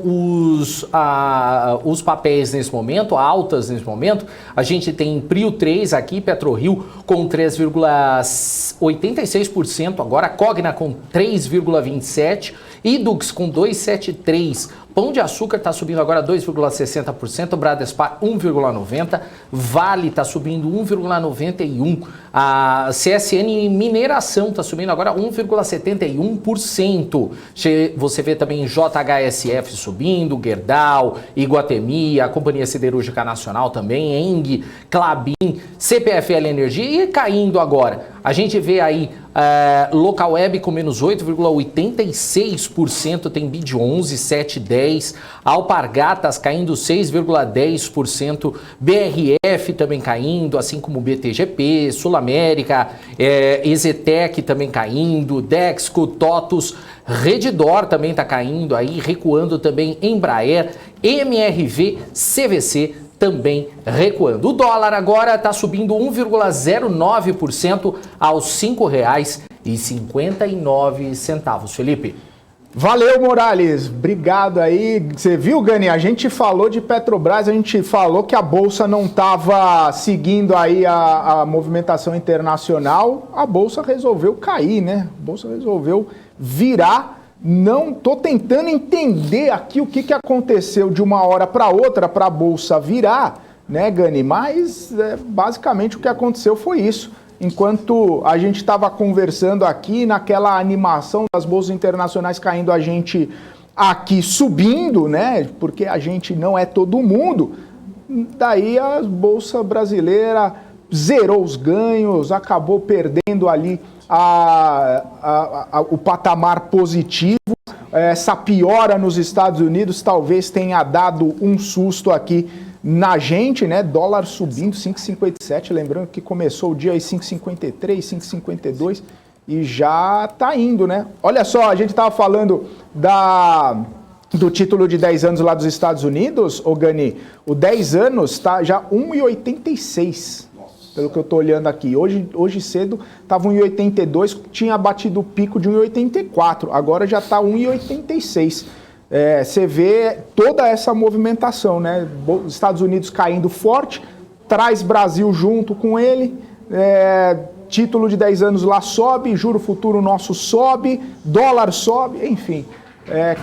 os papéis nesse momento, altas nesse momento. A gente tem Prio 3 aqui, PetroRio com 3,86%, agora Cogna com 3,27%, Idux com 2,73%. Pão de Açúcar está subindo agora 2,60%, Bradespar 1,90%, Vale está subindo 1,91%, a CSN Mineração está subindo agora 1,71%. Você vê também JHSF subindo, Gerdau, Iguatemi, a Companhia Siderúrgica Nacional também, ENG, Klabin, CPFL Energia e caindo agora. A gente vê aí Local Web com menos 8,86%, tem BID 11, 7,10%, Alpargatas caindo 6,10%, BRF também caindo, assim como BTGP, Sul América, Ezetec também caindo, Dexco, TOTUS, Redditor também está caindo aí, recuando também Embraer, MRV, CVC, também recuando. O dólar agora está subindo 1,09% aos R$ 5,59, Felipe. Valeu, Morales. Obrigado aí. Você viu, Gani? A gente falou de Petrobras, a gente falou que a Bolsa não estava seguindo aí a movimentação internacional. A Bolsa resolveu cair, né? A Bolsa resolveu virar. Não tô tentando entender aqui o que aconteceu de uma hora para outra para a Bolsa virar, né, Gani? Mas basicamente o que aconteceu foi isso. Enquanto a gente estava conversando aqui, naquela animação das bolsas internacionais caindo, a gente aqui subindo, né? Porque a gente não é todo mundo. Daí a Bolsa Brasileira zerou os ganhos, acabou perdendo ali o patamar positivo. Essa piora nos Estados Unidos talvez tenha dado um susto aqui na gente, né? Dólar subindo 5,57, lembrando que começou o dia aí 5,53, 5,52 e já tá indo, né? Olha só, a gente estava falando do título de 10 anos lá dos Estados Unidos, ô Gani, o 10 anos tá já 1,86. Pelo que eu estou olhando aqui. Hoje cedo estava 1,82, tinha batido o pico de 1,84, agora já está 1,86. Você vê toda essa movimentação, né? Estados Unidos caindo forte, traz Brasil junto com ele, título de 10 anos lá sobe, juro futuro nosso sobe, dólar sobe, enfim.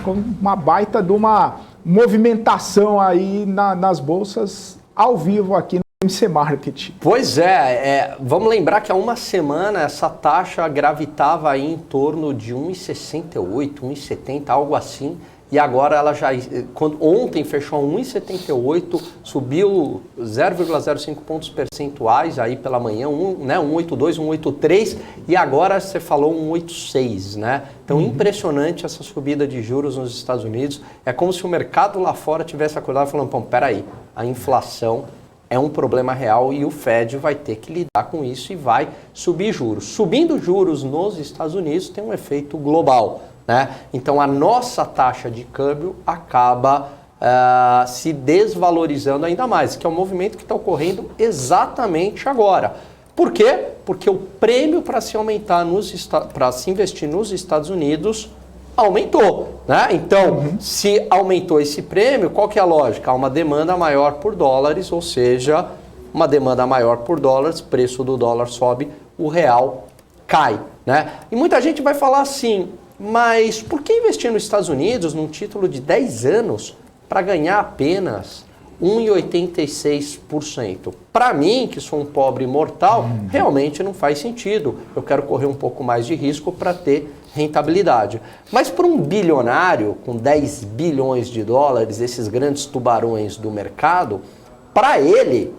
Com uma baita de uma movimentação aí nas bolsas ao vivo aqui no BMC Market. Pois vamos lembrar que há uma semana essa taxa gravitava aí em torno de 1,68, 1,70, algo assim, e agora ela já, ontem fechou 1,78, subiu 0,05 pontos percentuais aí pela manhã, 1,82, 1,83, e agora você falou 1,86, né? Então, impressionante essa subida de juros nos Estados Unidos. É como se o mercado lá fora tivesse acordado falando, pô, peraí, a inflação é um problema real e o Fed vai ter que lidar com isso e vai subir juros. Subindo juros nos Estados Unidos tem um efeito global, né? Então a nossa taxa de câmbio acaba se desvalorizando ainda mais, que é um movimento que está ocorrendo exatamente agora. Por quê? Porque o prêmio para se aumentar para se investir nos Estados Unidos aumentou, né? Então, se aumentou esse prêmio, qual que é a lógica? Há uma demanda maior por dólares, ou seja, uma demanda maior por dólares, preço do dólar sobe, o real cai, né? E muita gente vai falar assim, mas por que investir nos Estados Unidos num título de 10 anos para ganhar apenas 1,86%? Para mim, que sou um pobre mortal, realmente não faz sentido. Eu quero correr um pouco mais de risco para ter rentabilidade. Mas para um bilionário com 10 bilhões de dólares, esses grandes tubarões do mercado, para ele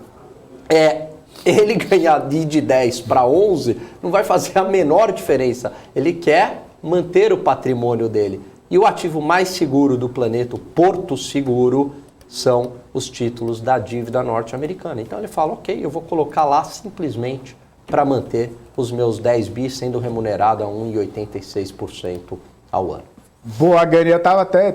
ganhar de 10 para 11 não vai fazer a menor diferença. Ele quer manter o patrimônio dele. E o ativo mais seguro do planeta, o Porto Seguro, são os títulos da dívida norte-americana. Então ele fala, ok, eu vou colocar lá simplesmente para manter os meus 10 bi sendo remunerado a 1,86% ao ano. Boa, Gani,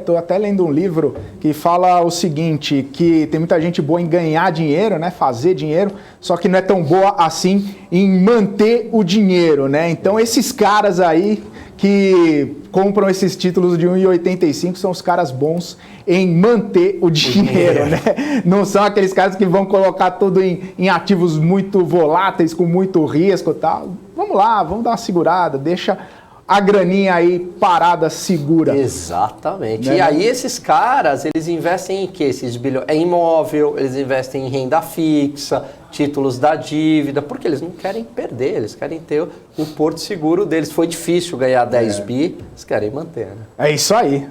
tô até lendo um livro que fala o seguinte, que tem muita gente boa em ganhar dinheiro, né, fazer dinheiro, só que não é tão boa assim em manter o dinheiro, né? Então esses caras aí que compram esses títulos de 1,85 são os caras bons em manter o dinheiro, né? Não são aqueles caras que vão colocar tudo em ativos muito voláteis, com muito risco e tal. Vamos lá, vamos dar uma segurada, deixa a graninha aí parada, segura. Exatamente. Né? E aí esses caras, eles investem em quê? Esses bilhões? Em imóvel, eles investem em renda fixa, títulos da dívida, porque eles não querem perder, eles querem ter o porto seguro deles. Foi difícil ganhar 10 bi, eles querem manter, né? É isso aí.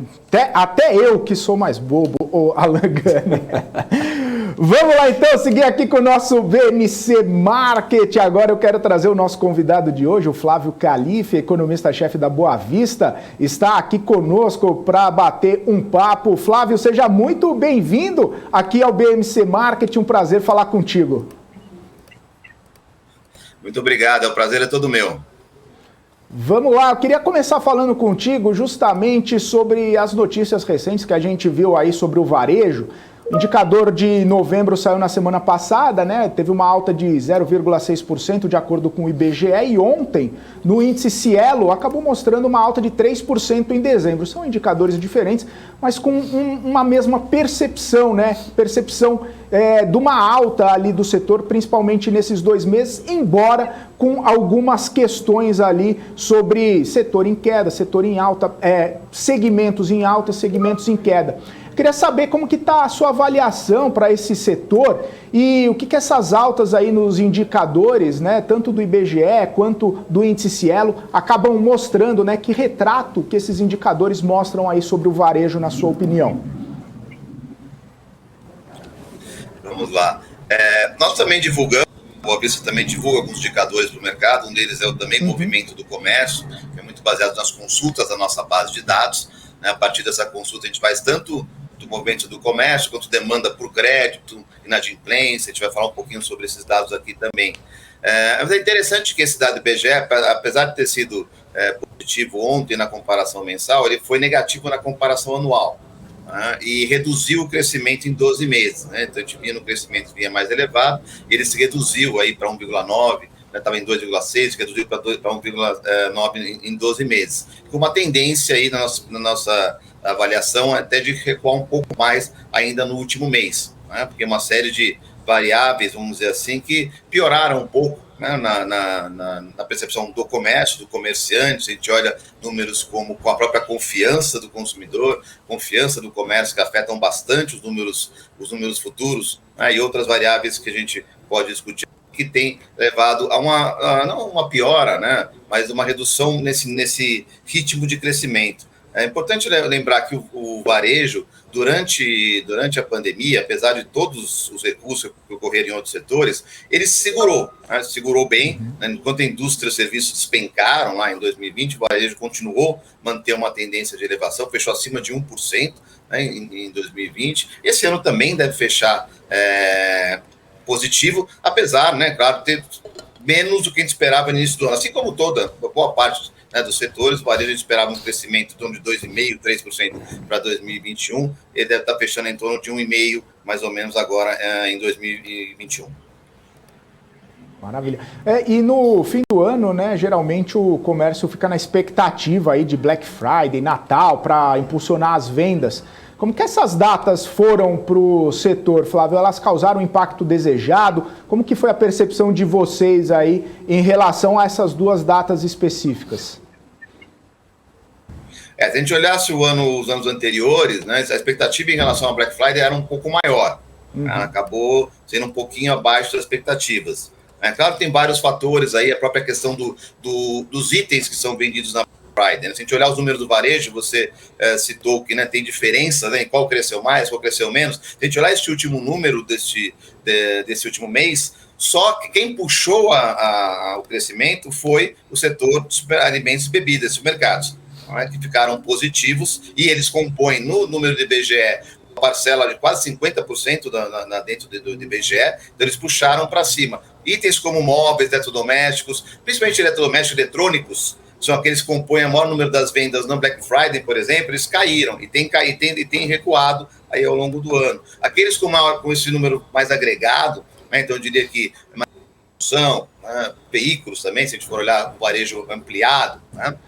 Até eu que sou mais bobo, o Alan Gani. Vamos lá então, seguir aqui com o nosso BMC Market. Agora eu quero trazer o nosso convidado de hoje, o Flávio Calife, economista-chefe da Boa Vista, está aqui conosco para bater um papo. Flávio, seja muito bem-vindo aqui ao BMC Market, um prazer falar contigo. Muito obrigado, o prazer é todo meu. Vamos lá, eu queria começar falando contigo justamente sobre as notícias recentes que a gente viu aí sobre o varejo. O indicador de novembro saiu na semana passada, né? Teve uma alta de 0,6% de acordo com o IBGE e ontem, no índice Cielo, acabou mostrando uma alta de 3% em dezembro. São indicadores diferentes, mas com uma mesma percepção, né? Percepção de uma alta ali do setor, principalmente nesses 2 meses, embora com algumas questões ali sobre setor em queda, setor em alta, segmentos em alta, segmentos em queda. Queria saber como que está a sua avaliação para esse setor e o que essas altas aí nos indicadores, né, tanto do IBGE quanto do índice Cielo, acabam mostrando, né, que retrato que esses indicadores mostram aí sobre o varejo, na sua opinião. Vamos lá. Nós também divulgamos, o Boa Vista também divulga alguns indicadores para o mercado, um deles é o também movimento do comércio, que é muito baseado nas consultas da nossa base de dados. Né? A partir dessa consulta a gente faz tanto do movimento do comércio, quanto demanda por crédito, inadimplência, a gente vai falar um pouquinho sobre esses dados aqui também. Mas é interessante que esse dado do IBGE, apesar de ter sido positivo ontem na comparação mensal, ele foi negativo na comparação anual, né? E reduziu o crescimento em 12 meses. Né? Então a gente vinha no crescimento vinha mais elevado, e ele se reduziu aí para 1,9, estava em 2,6, reduziu para 1,9 em 12 meses. Com uma tendência aí na nossa avaliação até de recuar um pouco mais ainda no último mês, né? Porque uma série de variáveis, vamos dizer assim, que pioraram um pouco, né, na percepção do comércio, do comerciante. A gente olha números como com a própria confiança do consumidor, confiança do comércio, que afetam bastante os números futuros, né, e outras variáveis que a gente pode discutir, que tem levado a não uma piora, né, mas uma redução nesse ritmo de crescimento. É importante lembrar que o varejo, durante a pandemia, apesar de todos os recursos que ocorreram em outros setores, ele se segurou, né, segurou bem, né, enquanto a indústria e os serviços despencaram lá em 2020, o varejo continuou a manter uma tendência de elevação, fechou acima de 1%, né, em 2020. Esse ano também deve fechar positivo, apesar, né, claro, de ter menos do que a gente esperava no início do ano, assim como boa parte, né, dos setores. O varejo esperava um crescimento em torno de 2,5%, 3% para 2021, ele deve estar fechando em torno de 1,5%, mais ou menos agora em 2021. Maravilha. E no fim do ano, né, geralmente o comércio fica na expectativa aí de Black Friday, Natal, para impulsionar as vendas. Como que essas datas foram para o setor, Flávio? Elas causaram o impacto desejado? Como que foi a percepção de vocês aí em relação a essas 2 datas específicas? Se a gente olhasse os anos anteriores, né, a expectativa em relação ao Black Friday era um pouco maior. Acabou sendo um pouquinho abaixo das expectativas. Claro que tem vários fatores aí, a própria questão dos itens que são vendidos na Friday. Se a gente olhar os números do varejo, você citou que, né, tem diferença, né, em qual cresceu mais, qual cresceu menos. Se a gente olhar este último número desse último mês, só que quem puxou o crescimento foi o setor de alimentos e bebidas, supermercados, né, que ficaram positivos, e eles compõem no número do IBGE uma parcela de quase 50% dentro do IBGE, então eles puxaram para cima. Itens como móveis, eletrodomésticos, principalmente eletrodomésticos eletrônicos, são aqueles que compõem o maior número das vendas no Black Friday, por exemplo, eles caíram e têm recuado aí ao longo do ano. Aqueles com esse número mais agregado, né, então eu diria que mais produção, né, veículos também, se a gente for olhar o varejo ampliado, né,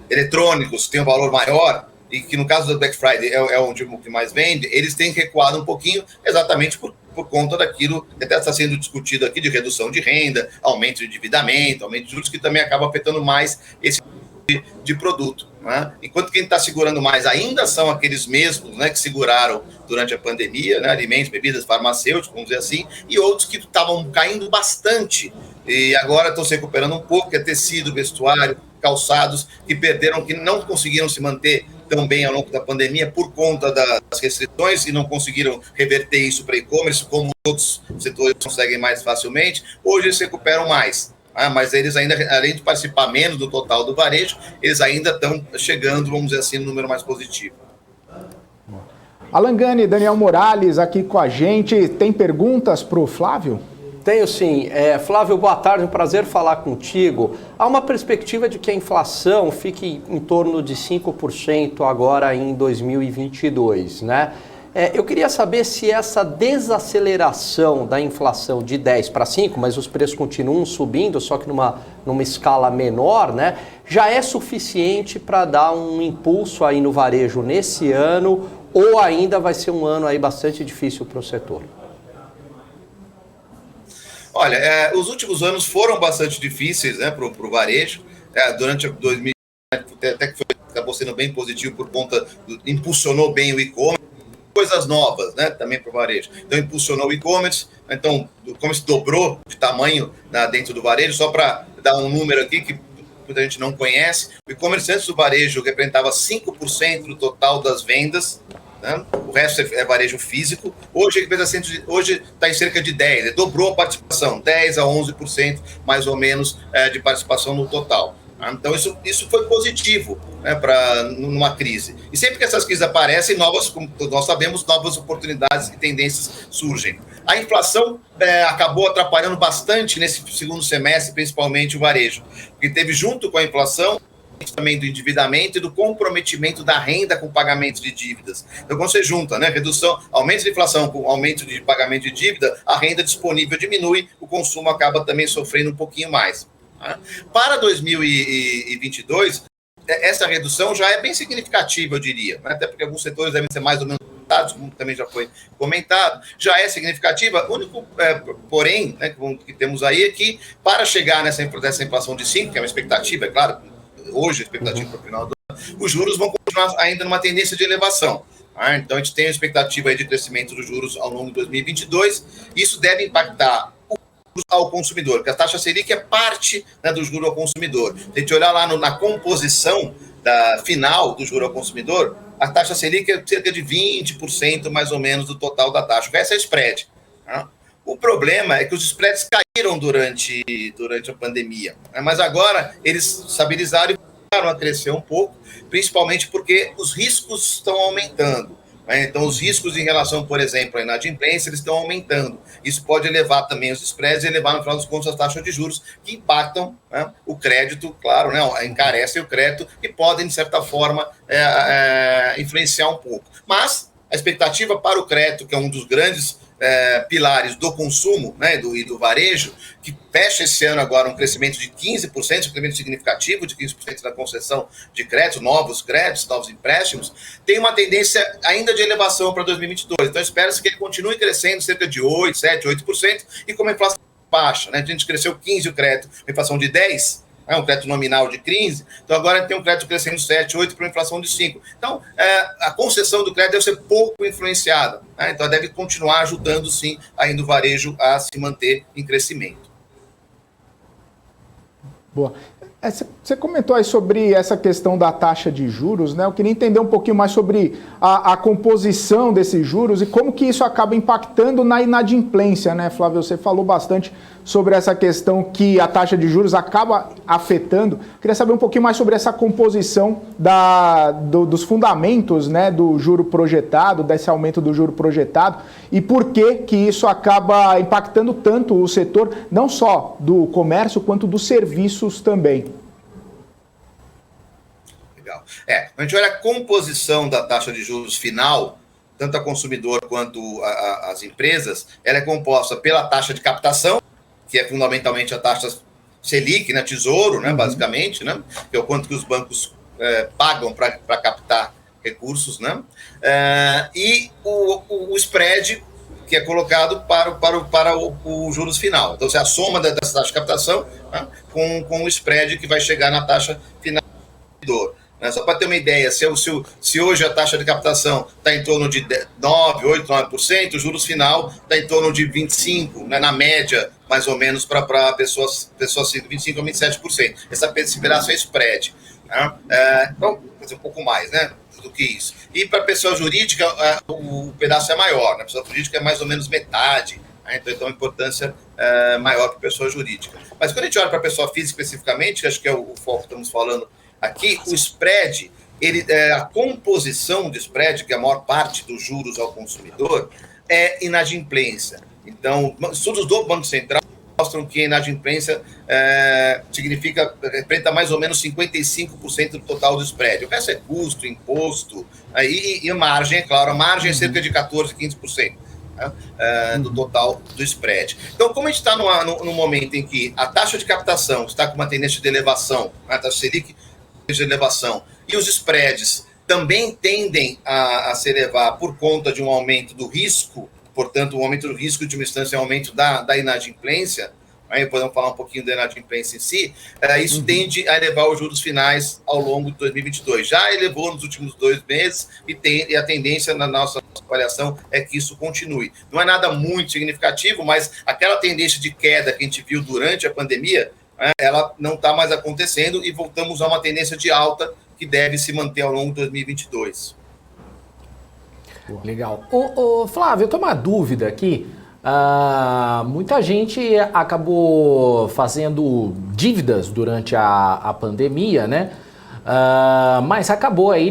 eletrônicos, que tem um valor maior, e que no caso do Black Friday é onde o que mais vende, eles têm recuado um pouquinho, exatamente por conta daquilo que até está sendo discutido aqui, de redução de renda, aumento de endividamento, aumento de juros, que também acaba afetando mais esse tipo de produto, né? Enquanto quem está segurando mais ainda são aqueles mesmos, né, que seguraram durante a pandemia, né, alimentos, bebidas, farmacêuticos, vamos dizer assim, e outros que estavam caindo bastante e agora estão se recuperando um pouco, que é tecido, vestuário, calçados, que perderam, que não conseguiram se manter tão bem ao longo da pandemia por conta das restrições e não conseguiram reverter isso para e-commerce, como outros setores conseguem mais facilmente. Hoje eles se recuperam mais, mas eles ainda, além de participar menos do total do varejo, eles ainda estão chegando, vamos dizer assim, no número mais positivo. Alan Gani, Daniel Morales aqui com a gente. Tem perguntas para o Flávio? Tenho sim. Flávio, boa tarde, um prazer falar contigo. Há uma perspectiva de que a inflação fique em torno de 5% agora em 2022, né? Eu queria saber se essa desaceleração da inflação de 10 para 5, mas os preços continuam subindo, só que numa escala menor, né, já é suficiente para dar um impulso aí no varejo nesse ano, ou ainda vai ser um ano aí bastante difícil para o setor? Olha, os últimos anos foram bastante difíceis, né, para o varejo. Durante 2000, até que acabou sendo bem positivo por conta, impulsionou bem o e-commerce, coisas novas, né, também para o varejo. Então, impulsionou o e-commerce, então o e-commerce dobrou de tamanho dentro do varejo. Só para dar um número aqui que muita gente não conhece, o e-commerce antes do varejo representava 5% do total das vendas, né? O resto é varejo físico. Hoje está em cerca de 10%, ele dobrou a participação, 10% a 11% mais ou menos de participação no total. Então isso foi positivo, né, numa crise. E sempre que essas crises aparecem, como nós sabemos, novas oportunidades e tendências surgem. A inflação acabou atrapalhando bastante nesse segundo semestre, principalmente o varejo, porque teve junto com a inflação também do endividamento e do comprometimento da renda com pagamento de dívidas. Então, quando você junta, né, aumento de inflação com aumento de pagamento de dívida, a renda disponível diminui, o consumo acaba também sofrendo um pouquinho mais. Para 2022, essa redução já é bem significativa, eu diria, né? Até porque alguns setores devem ser mais ou menos afetados, como também já foi comentado, já é significativa. O único, porém, né, que temos aí é que, para chegar nessa inflação de 5%, que é uma expectativa, é claro, hoje a expectativa para o final do ano, os juros vão continuar ainda numa tendência de elevação. Então, a gente tem a expectativa aí de crescimento dos juros ao longo de 2022, isso deve impactar ao consumidor, porque a taxa Selic é parte, né, do juro ao consumidor. Se a gente olhar lá na composição final do juro ao consumidor, a taxa Selic é cerca de 20% mais ou menos do total da taxa. Essa é a spread. O problema é que os spreads caíram durante a pandemia, né, mas agora eles estabilizaram e voltaram a crescer um pouco, principalmente porque os riscos estão aumentando. Então, os riscos em relação, por exemplo, à inadimplência, eles estão aumentando. Isso pode elevar também os spreads e elevar, no final dos contos, as taxas de juros, que impactam, né, o crédito, claro, né, encarecem o crédito e podem, de certa forma, influenciar um pouco. Mas a expectativa para o crédito, que é um dos grandes pilares do consumo, né, e do varejo, que fecha esse ano agora um crescimento de 15%, um crescimento significativo de 15% da concessão de crédito, novos créditos, novos empréstimos, tem uma tendência ainda de elevação para 2022. Então, espera-se que ele continue crescendo cerca de 8%, 7%, 8%, e como a inflação baixa, né, a gente cresceu 15% o crédito, uma inflação de 10%, um crédito nominal de 15%, então agora tem um crédito crescendo 7%, 8% para uma inflação de 5%. Então, a concessão do crédito deve ser pouco influenciada, né? Então deve continuar ajudando, sim, ainda o varejo a se manter em crescimento. Boa. Você comentou aí sobre essa questão da taxa de juros, né? Eu queria entender um pouquinho mais sobre a composição desses juros e como que isso acaba impactando na inadimplência, né, Flávio? Você falou bastante sobre essa questão que a taxa de juros acaba afetando. Queria saber um pouquinho mais sobre essa composição dos fundamentos, né, do juro projetado, desse aumento do juro projetado, e por que isso acaba impactando tanto o setor, não só do comércio, quanto dos serviços também. Legal. A gente olha a composição da taxa de juros final, tanto a consumidor quanto as empresas, ela é composta pela taxa de captação, que é fundamentalmente a taxa Selic, né, tesouro, né, basicamente, né, que é o quanto que os bancos pagam para captar recursos, né, e o spread, que é colocado para o juros final. Então, é a soma dessa taxa de captação, né, com o spread que vai chegar na taxa final do consumidor. Só para ter uma ideia, se hoje a taxa de captação está em torno de 9%, 8%, 9%, o juros final está em torno de 25%, né, na média, mais ou menos, para pessoas 25% a 27%. Esse pedaço é spread. Né? Então, um pouco mais, né, do que isso. E para a pessoa jurídica, o pedaço é maior. Né? A pessoa jurídica é mais ou menos metade. Né? Então, a importância é maior para a pessoa jurídica. Mas quando a gente olha para a pessoa física especificamente, que acho que é o foco que estamos falando aqui, o spread, a composição do spread, que é a maior parte dos juros ao consumidor, é inadimplência. Então, estudos do Banco Central mostram que a inadimplência representa mais ou menos 55% do total do spread. O resto é custo, imposto, e a margem, é claro, a margem é cerca de 14%, 15%. Do total do spread. Então, como a gente está no momento em que a taxa de captação está com uma tendência de elevação, a taxa Selic de elevação, e os spreads também tendem a se elevar por conta de um aumento do risco, portanto, o aumento do risco de uma instância é um aumento da inadimplência, aí podemos falar um pouquinho da inadimplência em si, isso tende a elevar os juros finais ao longo de 2022. Já elevou nos últimos 2 meses e a tendência na nossa avaliação é que isso continue. Não é nada muito significativo, mas aquela tendência de queda que a gente viu durante a pandemia, ela não está mais acontecendo e voltamos a uma tendência de alta que deve se manter ao longo de 2022. Legal. Ô, Flávio, eu tenho uma dúvida aqui. Muita gente acabou fazendo dívidas durante a pandemia, né? Mas acabou aí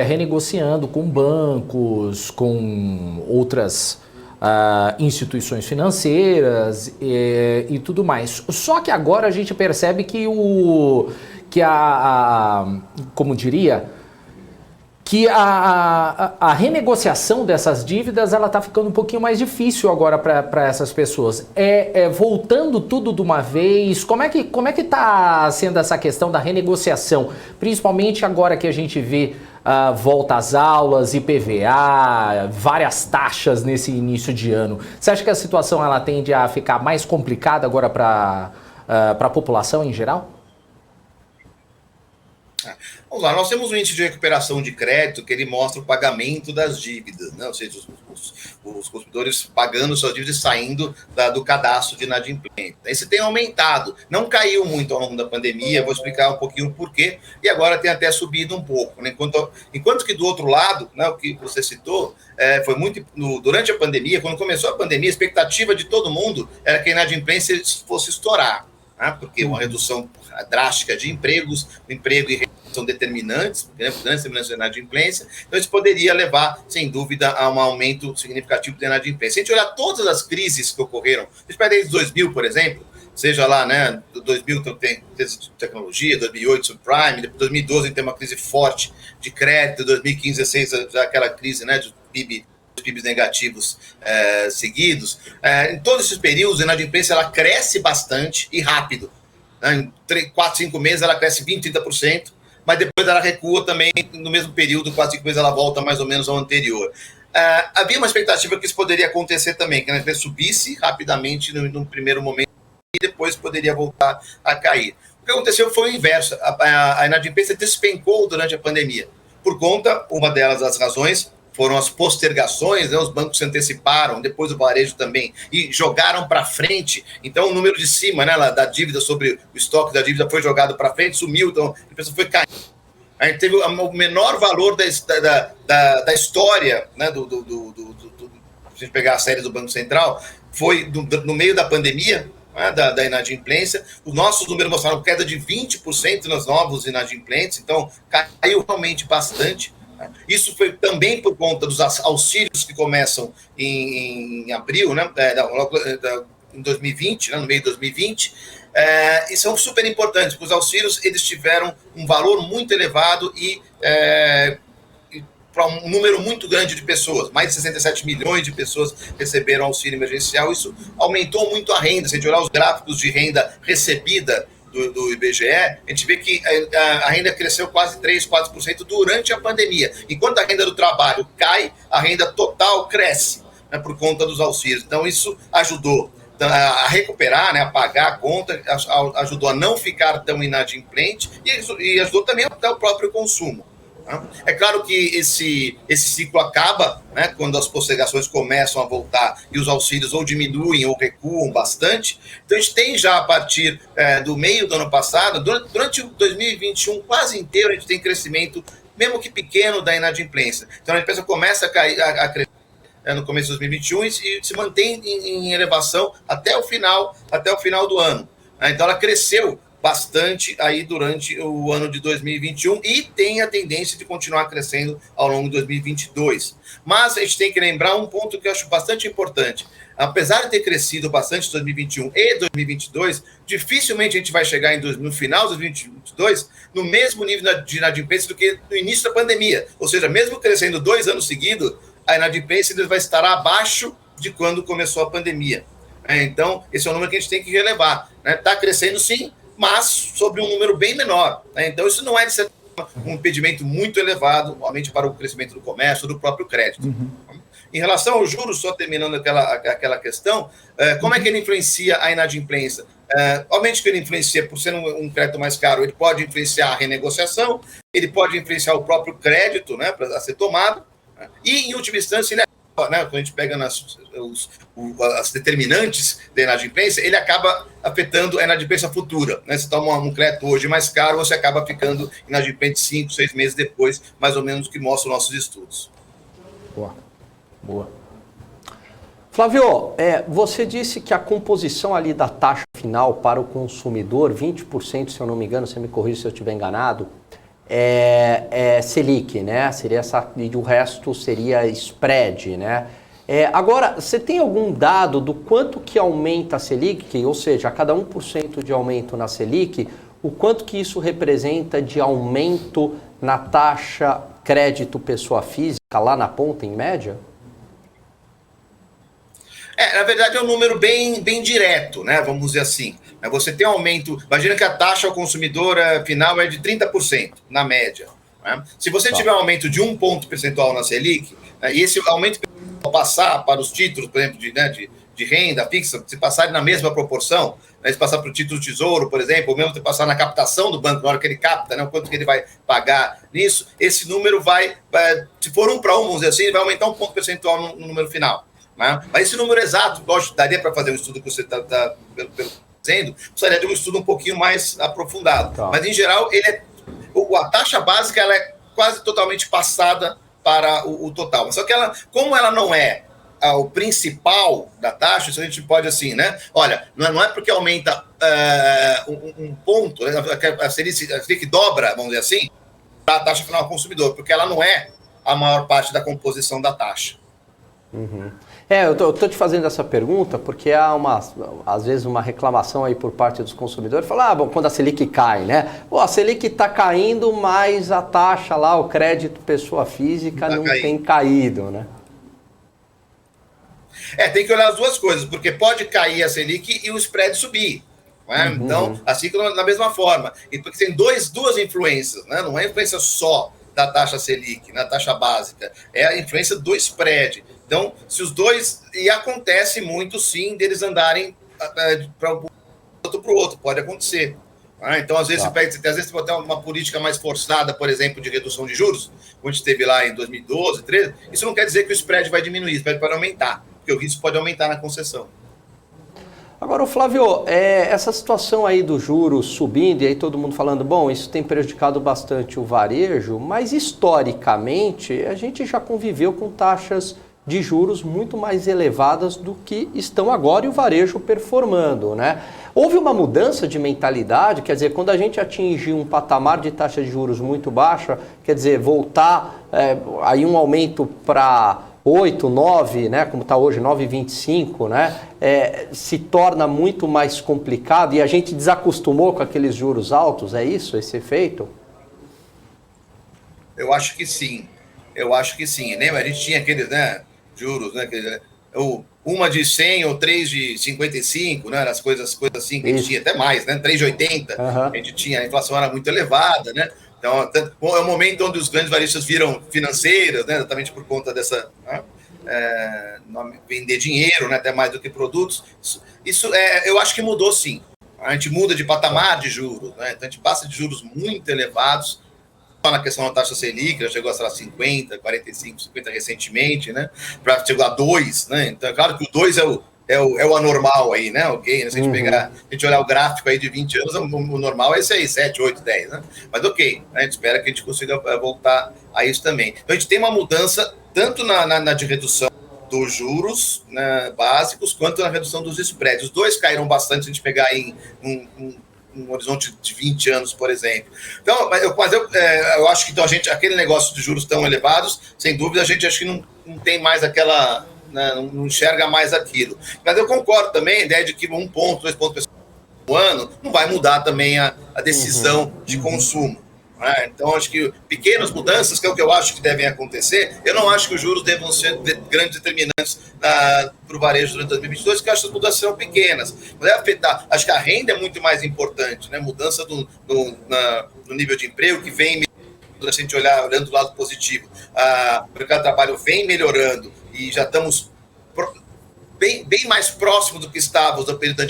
renegociando com bancos, com outras instituições financeiras e tudo mais. Só que agora a gente percebe que como diria, que a renegociação dessas dívidas ela está ficando um pouquinho mais difícil agora para essas pessoas. Voltando tudo de uma vez, como é que está sendo essa questão da renegociação? Principalmente agora que a gente vê volta às aulas, IPVA, várias taxas nesse início de ano. Você acha que a situação ela tende a ficar mais complicada agora para a população em geral? Vamos lá, nós temos um índice de recuperação de crédito que ele mostra o pagamento das dívidas, né? Ou seja, os consumidores pagando suas dívidas e saindo do cadastro de inadimplente. Esse tem aumentado, não caiu muito ao longo da pandemia, vou explicar um pouquinho o porquê, e agora tem até subido um pouco, né? Enquanto que do outro lado, né, o que você citou, foi muito durante a pandemia, quando começou a pandemia, a expectativa de todo mundo era que a inadimplência fosse estourar, né? Porque uma redução drástica de empregos, o emprego e são determinantes, determinantes da inadimplência, então isso poderia levar, sem dúvida, a um aumento significativo da inadimplência. Se a gente olhar todas as crises que ocorreram, a gente pega desde 2000, por exemplo, seja lá, né, 2000 tem crise de tecnologia, 2008 subprime, depois 2012 a gente tem uma crise forte de crédito, 2015, 2016 já aquela crise, né, de PIBs negativos seguidos. Em todos esses períodos, a inadimplência ela cresce bastante e rápido. Em 4, 5 meses ela cresce 20%, 30%, mas depois ela recua também no mesmo período, 4, 5 meses ela volta mais ou menos ao anterior. Havia uma expectativa que isso poderia acontecer também, que a inadimplência subisse rapidamente no primeiro momento e depois poderia voltar a cair. O que aconteceu foi o inverso, a inadimplência despencou durante a pandemia, por conta, uma delas as razões, foram as postergações, né? Os bancos se anteciparam, depois o varejo também, e jogaram para frente. Então, o número de cima, né, da dívida, sobre o estoque da dívida foi jogado para frente, sumiu, então a pessoa foi caindo. A gente teve o menor valor da história, né, se a gente pegar a série do Banco Central, foi no meio da pandemia, né, da inadimplência. Os nossos números mostraram queda de 20% nos novos inadimplentes, então caiu realmente bastante. Isso foi também por conta dos auxílios que começam em abril, né, em 2020, né, no meio de 2020, e são super importantes, porque os auxílios eles tiveram um valor muito elevado e para um número muito grande de pessoas, mais de 67 milhões de pessoas receberam auxílio emergencial, isso aumentou muito a renda. Se a gente olhar os gráficos de renda recebida do IBGE, a gente vê que a renda cresceu quase 3%, 4% durante a pandemia. Enquanto a renda do trabalho cai, a renda total cresce, né, por conta dos auxílios. Então, isso ajudou a recuperar, né, a pagar a conta, ajudou a não ficar tão inadimplente e ajudou também até o próprio consumo. É claro que esse ciclo acaba, né, quando as postergações começam a voltar e os auxílios ou diminuem ou recuam bastante. Então, a gente tem já, a partir do meio do ano passado, durante o 2021 quase inteiro, a gente tem crescimento, mesmo que pequeno, da inadimplência. Então, a empresa começa a crescer no começo de 2021 e se mantém em elevação até o final do ano. Então, ela cresceu bastante aí durante o ano de 2021 e tem a tendência de continuar crescendo ao longo de 2022. Mas a gente tem que lembrar um ponto que eu acho bastante importante. Apesar de ter crescido bastante em 2021 e 2022, dificilmente a gente vai chegar no final de 2022 no mesmo nível de inadimplência do que no início da pandemia. Ou seja, mesmo crescendo 2 anos seguidos, a inadimplência vai estar abaixo de quando começou a pandemia. Então, esse é um número que a gente tem que relevar. Está crescendo sim, mas sobre um número bem menor. Então, isso não é de ser um impedimento muito elevado, realmente para o crescimento do comércio, do próprio crédito. Em relação aos juros, só terminando aquela questão, como é que ele influencia a inadimplência? Obviamente que ele influencia, por ser um crédito mais caro, ele pode influenciar a renegociação, ele pode influenciar o próprio crédito, né, para ser tomado, e, em última instância, ele quando a gente pega as determinantes da inadimplência, ele acaba afetando a inadimplência futura. Né? Você toma um crédito hoje mais caro, você acaba ficando inadimplente 5, 6 meses depois, mais ou menos o que mostram nossos estudos. Boa. Flávio, você disse que a composição ali da taxa final para o consumidor, 20%, se eu não me engano, você me corrija se eu estiver enganado, é Selic, né? Seria essa, e o resto seria spread, né? Agora, você tem algum dado do quanto que aumenta a Selic, ou seja, a cada 1% de aumento na Selic, o quanto que isso representa de aumento na taxa crédito pessoa física lá na ponta, em média? Na verdade é um número bem direto, né? Vamos dizer assim. Você tem um aumento, imagina que a taxa ao consumidor final é de 30%, na média. Né? Se você tiver um aumento de 1 ponto percentual na Selic, e esse aumento passar para os títulos, por exemplo, de renda fixa, se passarem na mesma proporção, né? Se passar para o título do Tesouro, por exemplo, ou mesmo se passar na captação do banco, na hora que ele capta, né? O quanto que ele vai pagar nisso, esse número vai se for 1 para 1, vamos dizer assim, ele vai aumentar 1 ponto percentual no número final. Né? Mas esse número exato, lógico, daria para fazer um estudo que você está dizendo, precisaria de um estudo um pouquinho mais aprofundado. Tá. Mas, em geral, a taxa básica ela é quase totalmente passada para o total. Só que como ela não é o principal da taxa, isso a gente pode assim, né? Olha, não é porque aumenta um ponto, né? A Selic dobra, vamos dizer assim, a taxa final ao consumidor, porque ela não é a maior parte da composição da taxa. Uhum. Eu tô te fazendo essa pergunta porque há às vezes uma reclamação aí por parte dos consumidores, falar, bom, quando a Selic cai, né? Pô, a Selic está caindo, mas a taxa lá, o crédito pessoa física não tem caído, né? Tem que olhar as duas coisas, porque pode cair a Selic e o spread subir. Né? Uhum. Então, assim da mesma forma. E porque tem duas influências, né? Não é influência só da taxa Selic, na taxa básica, é a influência do spread. Então, se os dois... E acontece muito, sim, deles andarem para o outro, pode acontecer. Então, às vezes, você pode ter uma política mais forçada, por exemplo, de redução de juros, como a gente teve lá em 2012, 2013, isso não quer dizer que o spread vai diminuir, o spread pode aumentar, porque o risco pode aumentar na concessão. Agora, Flávio, essa situação aí do juros subindo, e aí todo mundo falando, bom, isso tem prejudicado bastante o varejo, mas historicamente a gente já conviveu com taxas de juros muito mais elevadas do que estão agora e o varejo performando, né? Houve uma mudança de mentalidade, quer dizer, quando a gente atingir um patamar de taxa de juros muito baixa, quer dizer, voltar aí um aumento para 8, 9, né, como está hoje, 9,25, né, se torna muito mais complicado e a gente desacostumou com aqueles juros altos, é isso, esse efeito? Eu acho que sim, Lembra? A gente tinha aqueles, né, juros, né, uma de 100 ou 3 de 55, né, as coisas assim que a gente tinha, até mais, né, 3 de 80, a gente tinha, a inflação era muito elevada, né. Então, é um momento onde os grandes varejistas viram financeiras, né, exatamente por conta dessa... vender dinheiro, né, até mais do que produtos. Isso eu acho que mudou, sim. A gente muda de patamar de juros. Né, então, a gente passa de juros muito elevados, só na questão da taxa Selic, já chegou a, sei lá, 50, 45, 50 recentemente, né, para chegar a 2. Né, então, é claro que o 2 é o anormal aí, né? Ok, né? Se a gente olhar o gráfico aí de 20 anos, o normal é esse aí, 7, 8, 10, né? Mas ok, a gente espera que a gente consiga voltar a isso também. Então a gente tem uma mudança tanto na de redução dos juros, né, básicos, quanto na redução dos spreads. Os dois caíram bastante se a gente pegar em um horizonte de 20 anos, por exemplo. Então, eu acho que então, aquele negócio de juros tão elevados, sem dúvida, a gente acho que não tem mais aquela... Não enxerga mais aquilo. Mas eu concordo também, a ideia de que 1 ponto, 2 pontos no ano não vai mudar também a decisão de consumo. Né? Então, acho que pequenas mudanças, que é o que eu acho que devem acontecer, eu não acho que os juros devam ser grandes determinantes para o varejo durante 2022, porque eu acho que as mudanças são pequenas. Mas afetar, acho que a renda é muito mais importante, né? Mudança no nível de emprego que vem a gente olhando do lado positivo, o mercado de trabalho vem melhorando e já estamos bem mais próximo do que estávamos no período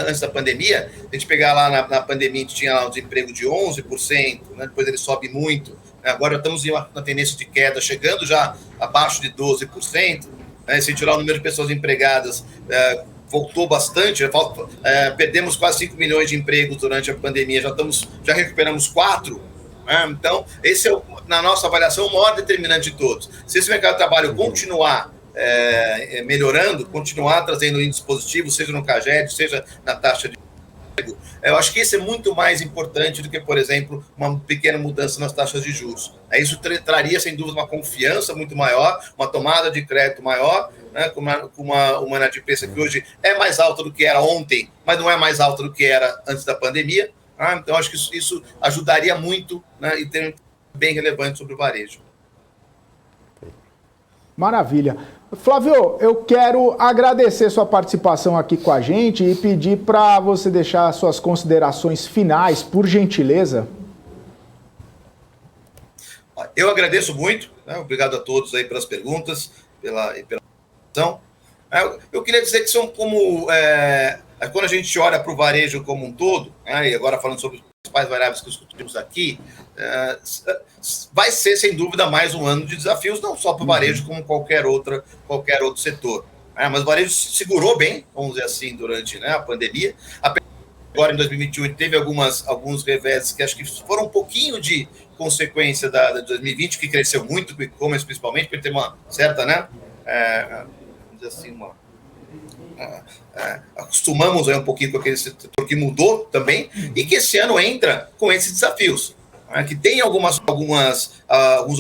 antes da pandemia. A gente pegar lá na pandemia, a gente tinha lá um desemprego de 11%, né? Depois ele sobe muito. Agora estamos em uma tendência de queda, chegando já abaixo de 12%. Né? Se a gente olhar o número de pessoas empregadas, voltou bastante, perdemos quase 5 milhões de empregos durante a pandemia, já recuperamos 4. Então, esse é, na nossa avaliação, o maior determinante de todos. Se esse mercado de trabalho continuar melhorando, continuar trazendo índices positivos, seja no CAGED, seja na taxa de emprego, eu acho que isso é muito mais importante do que, por exemplo, uma pequena mudança nas taxas de juros. Isso traria, sem dúvida, uma confiança muito maior, uma tomada de crédito maior, né, com uma inadimplência que hoje é mais alta do que era ontem, mas não é mais alta do que era antes da pandemia. Então, acho que isso ajudaria muito, né, e tem bem relevante sobre o varejo. Maravilha. Flávio, eu quero agradecer sua participação aqui com a gente e pedir para você deixar suas considerações finais, por gentileza. Eu agradeço muito, né? Obrigado a todos aí pelas perguntas, pela atenção. Eu queria dizer que são como... quando a gente olha para o varejo como um todo, né, e agora falando sobre os principais variáveis que discutimos aqui, vai ser, sem dúvida, mais um ano de desafios, não só para o varejo, como qualquer outro setor. Mas o varejo segurou bem, vamos dizer assim, durante, né, a pandemia. Agora, em 2021, teve alguns reveses que acho que foram um pouquinho de consequência da 2020, que cresceu muito, e-commerce principalmente, porque tem uma certa, né, vamos dizer assim, acostumamos aí um pouquinho com aquele setor que mudou também, e que esse ano entra com esses desafios, que tem alguns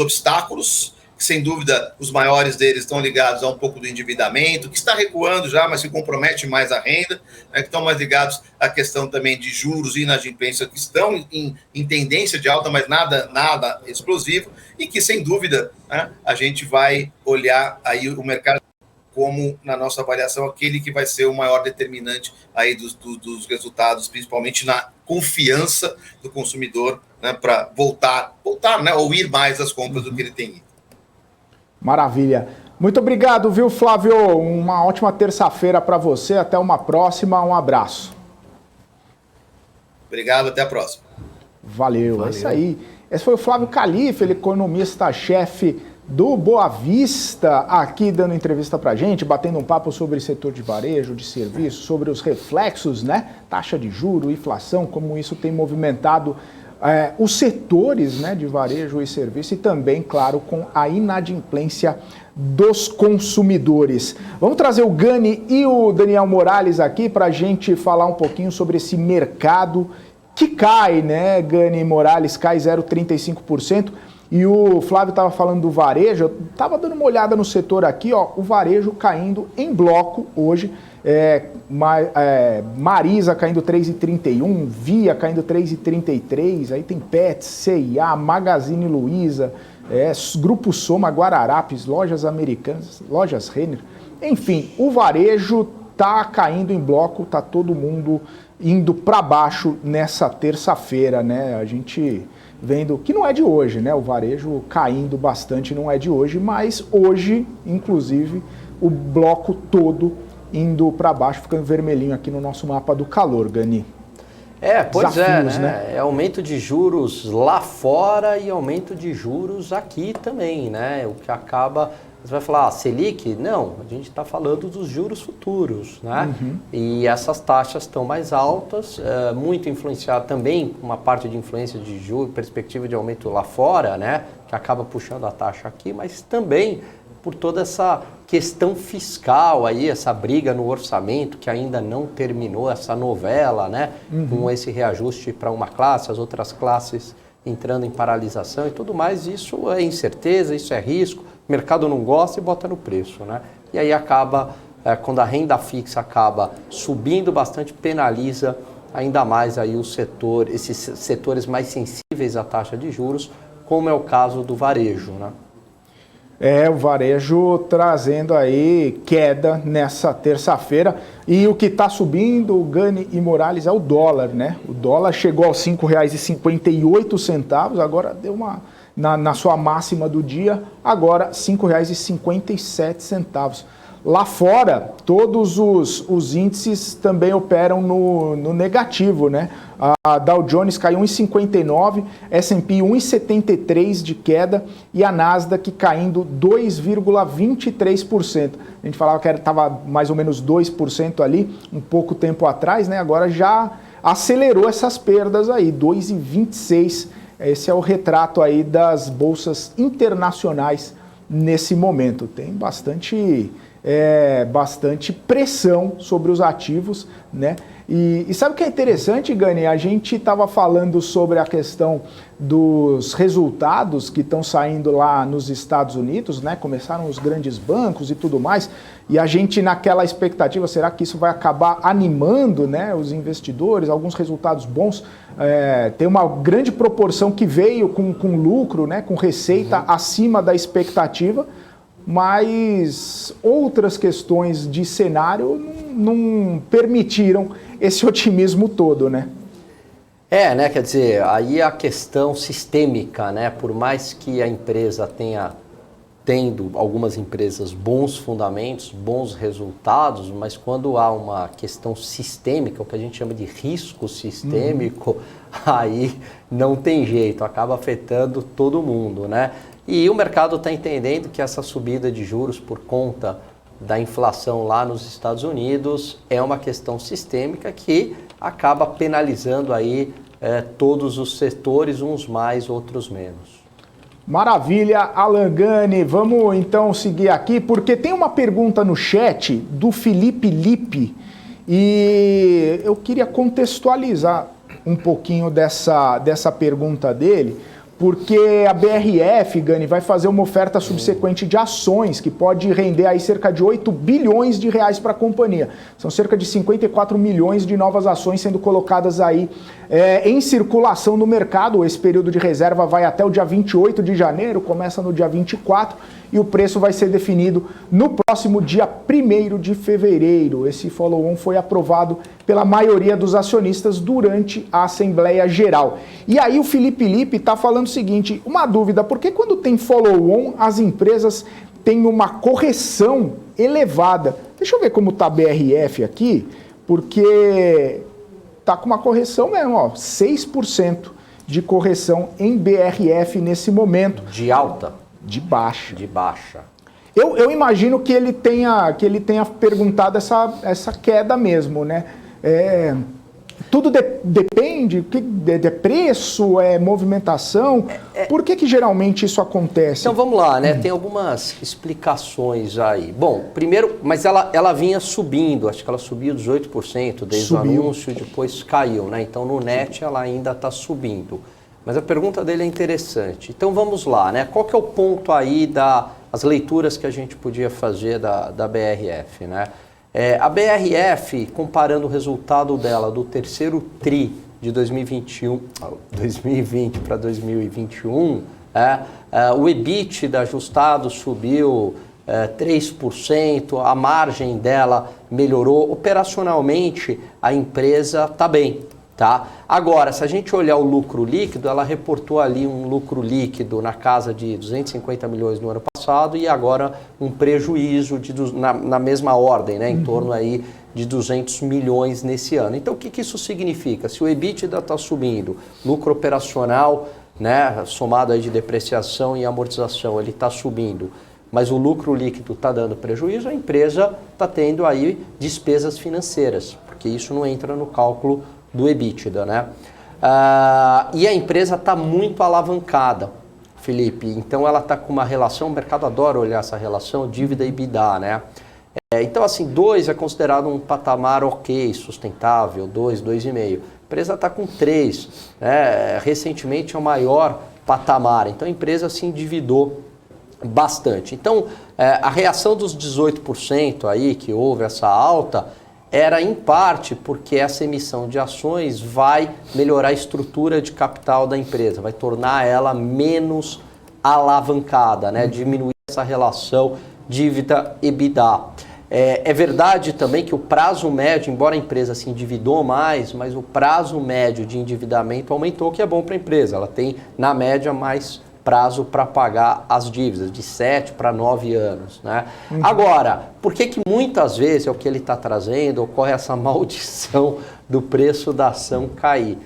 obstáculos, que sem dúvida os maiores deles estão ligados a um pouco do endividamento, que está recuando já, mas se compromete mais a renda, que estão mais ligados à questão também de juros e inadimplência, que estão em tendência de alta, mas nada explosivo, e que sem dúvida, né, a gente vai olhar aí o mercado como, na nossa avaliação, aquele que vai ser o maior determinante aí dos resultados, principalmente na confiança do consumidor, né, para voltar, né, ou ir mais às compras do que ele tem ido. Maravilha. Muito obrigado, viu, Flávio? Uma ótima terça-feira para você. Até uma próxima. Um abraço. Obrigado, até a próxima. Valeu. É isso aí. Esse foi o Flávio Calife, ele é economista-chefe do Boa Vista, aqui dando entrevista pra gente, batendo um papo sobre setor de varejo, de serviço, sobre os reflexos, né? Taxa de juro, inflação, como isso tem movimentado os setores, né, de varejo e serviço, e também, claro, com a inadimplência dos consumidores. Vamos trazer o Gani e o Daniel Morales aqui para a gente falar um pouquinho sobre esse mercado que cai, né, Gani e Morales, cai 0,35%. E o Flávio estava falando do varejo, eu estava dando uma olhada no setor aqui, ó, o varejo caindo em bloco hoje, Marisa caindo 3,31, Via caindo 3,33, aí tem Pets, C&A, Magazine Luiza, Grupo Soma, Guararapes, Lojas Americanas, Lojas Renner, enfim, o varejo tá caindo em bloco, tá todo mundo indo para baixo nessa terça-feira, né? A gente vendo que não é de hoje, né? O varejo caindo bastante não é de hoje, mas hoje, inclusive, o bloco todo indo para baixo, ficando vermelhinho aqui no nosso mapa do calor, Gani. Pois desafios, né? É aumento de juros lá fora e aumento de juros aqui também, né? O que acaba... Você vai falar, Selic? Não, a gente está falando dos juros futuros, né? Uhum. E essas taxas estão mais altas, muito influenciado também, uma parte de influência de juros, perspectiva de aumento lá fora, né? Que acaba puxando a taxa aqui, mas também por toda essa questão fiscal aí, essa briga no orçamento que ainda não terminou, essa novela, né? Uhum. Com esse reajuste para uma classe, as outras classes entrando em paralisação e tudo mais, isso é incerteza, isso é risco, o mercado não gosta e bota no preço, né? E aí acaba, quando a renda fixa acaba subindo bastante, penaliza ainda mais aí esses setores mais sensíveis à taxa de juros, como é o caso do varejo, né? O varejo trazendo aí queda nessa terça-feira. E o que está subindo, Gani e Morales, é o dólar, né? O dólar chegou aos R$ 5,58, agora deu uma na sua máxima do dia, agora R$ 5,57. Lá fora, todos os índices também operam no negativo, né? A Dow Jones caiu 1,59, S&P 1,73 de queda e a Nasdaq caindo 2,23%. A gente falava que estava mais ou menos 2% ali um pouco tempo atrás, né? Agora já acelerou essas perdas aí, 2,26%. Esse é o retrato aí das bolsas internacionais nesse momento. Tem bastante pressão sobre os ativos, né? E sabe o que é interessante, Gani? A gente estava falando sobre a questão dos resultados que estão saindo lá nos Estados Unidos, né? Começaram os grandes bancos e tudo mais, e a gente naquela expectativa, será que isso vai acabar animando, né, os investidores, alguns resultados bons? Tem uma grande proporção que veio com lucro, né, com receita acima da expectativa, mas outras questões de cenário não permitiram esse otimismo todo, né? Né? Quer dizer, aí a questão sistêmica, né? Por mais que a empresa tendo algumas empresas bons fundamentos, bons resultados, mas quando há uma questão sistêmica, o que a gente chama de risco sistêmico, aí não tem jeito, acaba afetando todo mundo, né? E o mercado está entendendo que essa subida de juros por conta da inflação lá nos Estados Unidos é uma questão sistêmica que acaba penalizando aí todos os setores, uns mais, outros menos. Maravilha, Alan Gani. Vamos então seguir aqui, porque tem uma pergunta no chat do Felipe Lippe e eu queria contextualizar um pouquinho dessa pergunta dele, porque a BRF, Gani, vai fazer uma oferta subsequente de ações que pode render aí cerca de 8 bilhões de reais para a companhia. São cerca de 54 milhões de novas ações sendo colocadas aí em circulação no mercado. Esse período de reserva vai até o dia 28 de janeiro, começa no dia 24 e o preço vai ser definido no próximo dia 1º de fevereiro. Esse follow-on foi aprovado pela maioria dos acionistas durante a Assembleia Geral. E aí o Felipe Lippe está falando o seguinte, uma dúvida, por que quando tem follow-on as empresas têm uma correção elevada? Deixa eu ver como está a BRF aqui, porque está com uma correção mesmo, ó, 6% de correção em BRF nesse momento. De alta? De baixa. De baixa. Eu imagino que ele tenha perguntado essa queda mesmo, né? Tudo depende de preço, movimentação. Por que geralmente isso acontece? Então vamos lá, né? Tem algumas explicações aí. Bom, primeiro, mas ela vinha subindo, acho que ela subiu 18% desde o anúncio e depois caiu, né? Então no net ela ainda está subindo. Mas a pergunta dele é interessante. Então vamos lá, né? Qual que é o ponto aí das leituras que a gente podia fazer da BRF, né? A BRF, comparando o resultado dela do terceiro TRI de 2020 para 2021, o EBITDA ajustado subiu 3%, a margem dela melhorou, operacionalmente a empresa está bem. Tá? Agora, se a gente olhar o lucro líquido, ela reportou ali um lucro líquido na casa de 250 milhões no ano passado e agora um prejuízo na mesma ordem, né? Em torno aí de 200 milhões nesse ano. Então, o que isso significa? Se o EBITDA está subindo, lucro operacional, né, somado aí de depreciação e amortização, ele está subindo, mas o lucro líquido está dando prejuízo, a empresa está tendo aí despesas financeiras, porque isso não entra no cálculo do EBITDA, né? E a empresa está muito alavancada, Felipe. Então ela está com uma relação, o mercado adora olhar essa relação, dívida e EBITDA, né? Então assim, 2 é considerado um patamar ok, sustentável, 2, 2,5. A empresa está com 3, né? Recentemente é o maior patamar. Então a empresa se endividou bastante. Então a reação dos 18% aí, que houve essa alta, era em parte porque essa emissão de ações vai melhorar a estrutura de capital da empresa, vai tornar ela menos alavancada, né? Diminuir essa relação dívida-EBITDA. É verdade também que o prazo médio, embora a empresa se endividou mais, mas o prazo médio de endividamento aumentou, que é bom para a empresa. Ela tem, na média, mais prazo para pagar as dívidas, de 7 para 9 anos. Né? Agora, por que muitas vezes, é o que ele está trazendo, ocorre essa maldição do preço da ação cair?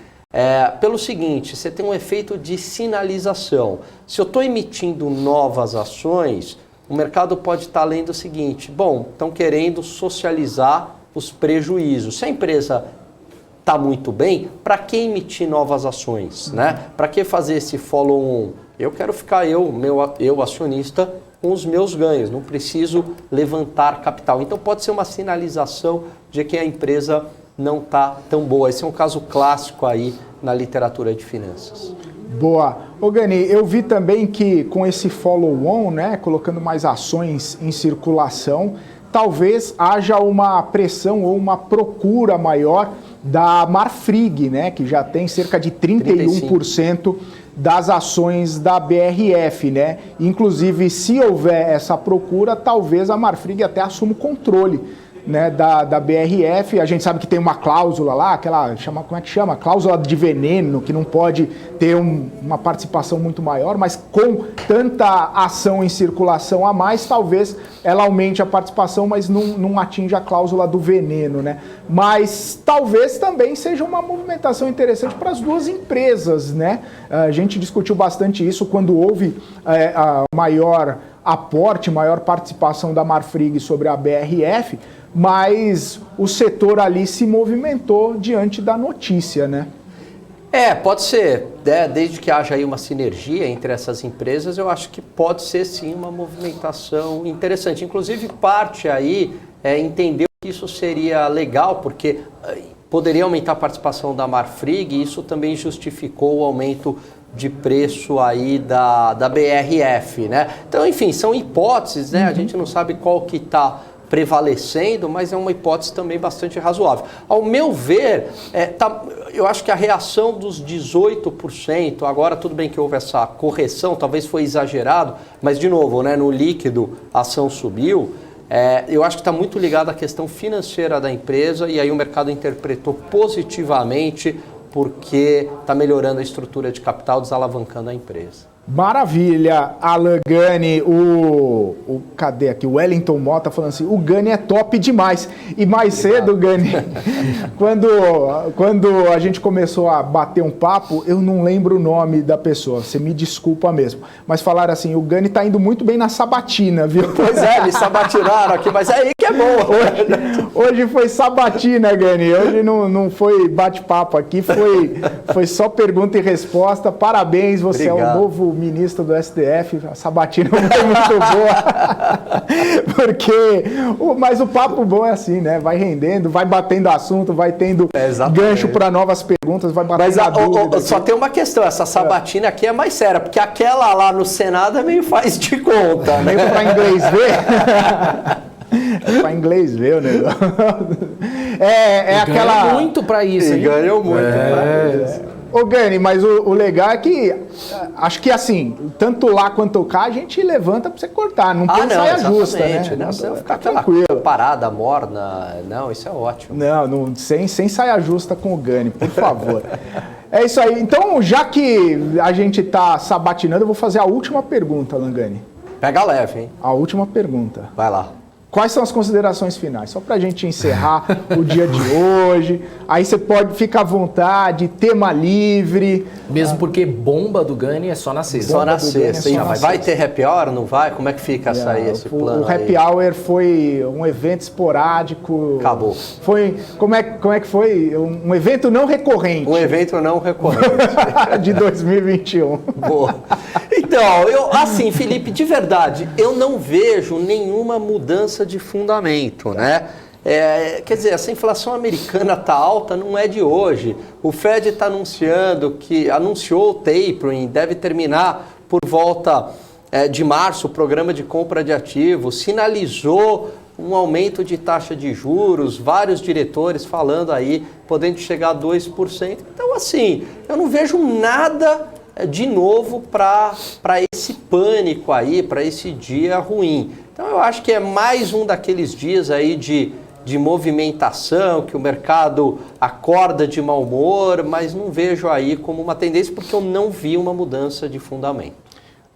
Pelo seguinte, você tem um efeito de sinalização. Se eu estou emitindo novas ações, o mercado pode estar lendo o seguinte: bom, estão querendo socializar os prejuízos. Se a empresa está muito bem, para que emitir novas ações? Né? Para que fazer esse follow-on? Eu quero ficar eu acionista, com os meus ganhos, não preciso levantar capital. Então pode ser uma sinalização de que a empresa não está tão boa. Esse é um caso clássico aí na literatura de finanças. Boa. Ô Gani, eu vi também que com esse follow-on, né, colocando mais ações em circulação, talvez haja uma pressão ou uma procura maior da Marfrig, né, que já tem cerca de 31% das ações da BRF, né? Inclusive, se houver essa procura, talvez a Marfrig até assuma o controle, né, da BRF. A gente sabe que tem uma cláusula lá, como é que chama? Cláusula de veneno, que não pode ter uma participação muito maior, mas com tanta ação em circulação a mais, talvez ela aumente a participação, mas não atinja a cláusula do veneno, né? Mas talvez também seja uma movimentação interessante para as duas empresas, né? A gente discutiu bastante isso quando houve a maior aporte, maior participação da Marfrig sobre a BRF, mas o setor ali se movimentou diante da notícia, né? Pode ser, né? Desde que haja aí uma sinergia entre essas empresas, eu acho que pode ser sim uma movimentação interessante. Inclusive parte aí entendeu que isso seria legal, porque poderia aumentar a participação da Marfrig e isso também justificou o aumento de preço aí da BRF, né? Então, enfim, são hipóteses, né? A gente não sabe qual que está prevalecendo, mas é uma hipótese também bastante razoável. Ao meu ver, eu acho que a reação dos 18%, agora tudo bem que houve essa correção, talvez foi exagerado, mas de novo, né, no líquido a ação subiu, eu acho que está muito ligado à questão financeira da empresa e aí o mercado interpretou positivamente porque está melhorando a estrutura de capital, desalavancando a empresa. Maravilha, Alan Gani, cadê aqui? O Wellington Mota falando assim, o Gani é top demais. E mais cedo, Gani, quando a gente começou a bater um papo, eu não lembro o nome da pessoa, você me desculpa mesmo. Mas falaram assim, o Gani tá indo muito bem na sabatina, viu? Pois me sabatinaram aqui, mas é aí que é bom. Hoje foi sabatina, Gani, hoje não foi bate-papo aqui, foi só pergunta e resposta. Parabéns, você Obrigado. É o novo ministro do STF, a sabatina foi muito boa, mas o papo bom é assim, né? Vai rendendo, vai batendo assunto, vai tendo gancho para novas perguntas, vai batendo a dúvida. Só tem uma questão, essa sabatina aqui é mais séria, porque aquela lá no Senado é meio faz de conta, né? Meio para inglês ver. Para inglês ver o negócio. Aquela... Ganhou muito para isso. Ganhou muito para isso. Ô Gani, mas o legal é que, acho que assim, tanto lá quanto cá, a gente levanta pra você cortar, não tem saia justa, né? Não, você vai ficar tranquilo. Parada, morna, não, isso é ótimo. Não, sem saia justa com o Gani, por favor. É isso aí, então já que a gente tá sabatinando, eu vou fazer a última pergunta, Alan Gani. Pega leve, hein? A última pergunta. Vai lá. Quais são as considerações finais? Só para a gente encerrar o dia de hoje. Aí você pode ficar à vontade, tema livre. Mesmo porque bomba do Gani é só na sexta. Só na sexta. Vai ter happy hour, não vai? Como é que fica esse plano? O happy hour foi um evento esporádico. Acabou. Como é que foi? Um evento não recorrente. Um evento não recorrente. De 2021. Boa. Então, assim, Felipe, de verdade, eu não vejo nenhuma mudança de fundamento, né? Quer dizer, essa inflação americana está alta, não é de hoje. O Fed está anunciou o tapering, deve terminar por volta de março o programa de compra de ativos, sinalizou um aumento de taxa de juros, vários diretores falando aí, podendo chegar a 2%. Então, assim, eu não vejo nada de novo para esse pânico aí, para esse dia ruim. Então eu acho que é mais um daqueles dias aí de movimentação, que o mercado acorda de mau humor, mas não vejo aí como uma tendência, porque eu não vi uma mudança de fundamento.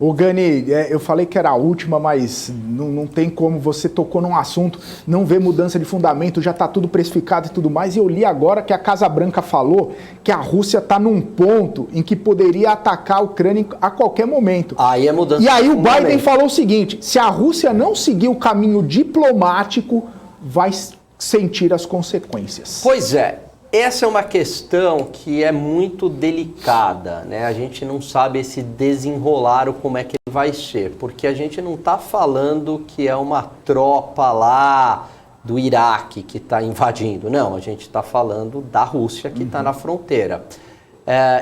Ô Gani, eu falei que era a última, mas não tem como, você tocou num assunto, não vê mudança de fundamento, já está tudo precificado e tudo mais, e eu li agora que a Casa Branca falou que a Rússia está num ponto em que poderia atacar a Ucrânia a qualquer momento. Aí é mudança E aí de o fundamento. Biden falou o seguinte, se a Rússia não seguir o caminho diplomático, vai sentir as consequências. Pois é. Essa é uma questão que é muito delicada, né? A gente não sabe esse desenrolar, ou como é que ele vai ser, porque a gente não está falando que é uma tropa lá do Iraque que está invadindo, não, a gente está falando da Rússia que está na fronteira.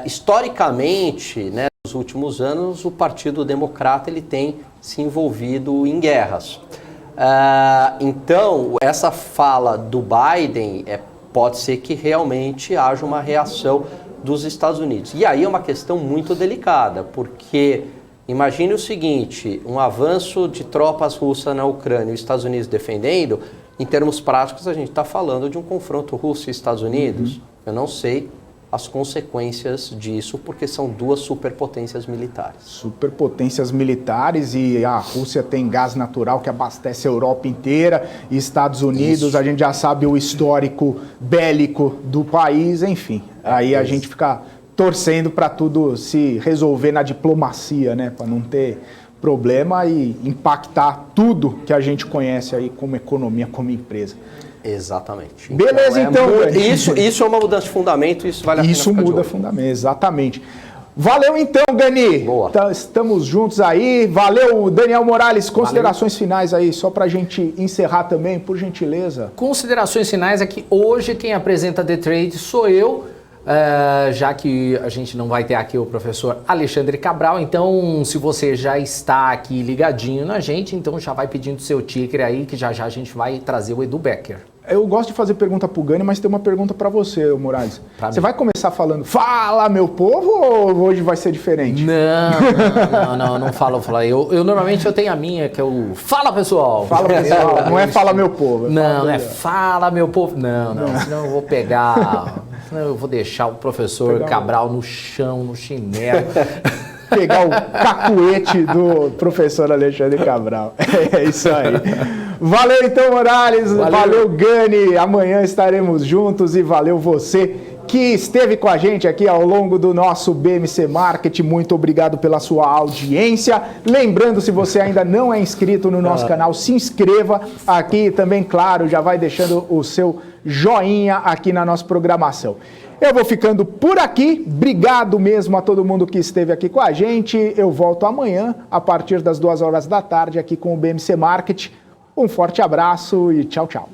Historicamente, né, nos últimos anos, o Partido Democrata ele tem se envolvido em guerras. Então, essa fala do Biden pode ser que realmente haja uma reação dos Estados Unidos. E aí é uma questão muito delicada, porque imagine o seguinte, um avanço de tropas russas na Ucrânia e os Estados Unidos defendendo, em termos práticos a gente está falando de um confronto Rússia e Estados Unidos. Eu não sei as consequências disso, porque são duas superpotências militares. Superpotências militares, e a Rússia tem gás natural que abastece a Europa inteira, e Estados Unidos, a gente já sabe o histórico bélico do país, enfim. Aí a gente fica torcendo para tudo se resolver na diplomacia, né? Para não ter problema e impactar tudo que a gente conhece aí como economia, como empresa. Exatamente. Beleza, então. Isso é uma mudança de fundamento, isso vale a pena. Isso muda fundamento, exatamente. Valeu então, Gani. Boa. Estamos juntos aí. Valeu, Daniel Morales. Considerações finais aí, só pra gente encerrar também, por gentileza. Considerações finais é que hoje quem apresenta The Trade sou eu, já que a gente não vai ter aqui o professor Alexandre Cabral, então se você já está aqui ligadinho na gente, então já vai pedindo seu ticker aí, que já a gente vai trazer o Edu Becker. Eu gosto de fazer pergunta pro Gani, mas tem uma pergunta pra você, Morales. Você vai começar falando, fala meu povo, ou hoje vai ser diferente? Não falo. Eu normalmente eu tenho a minha, que é o fala pessoal. Fala pessoal, não é fala meu povo. Não é fala meu povo. Não, senão eu vou pegar, senão eu vou deixar o professor Cabral no chão, no chinelo. Pegar o cacuete do professor Alexandre Cabral. É isso aí. Valeu então, Morales. Valeu, Gani. Amanhã estaremos juntos e valeu você que esteve com a gente aqui ao longo do nosso BMC Market. Muito obrigado pela sua audiência. Lembrando, se você ainda não é inscrito no nosso canal, se inscreva aqui também, claro, já vai deixando o seu joinha aqui na nossa programação. Eu vou ficando por aqui. Obrigado mesmo a todo mundo que esteve aqui com a gente. Eu volto amanhã, a partir das 2 horas da tarde, aqui com o BMC Market. Um forte abraço e tchau, tchau.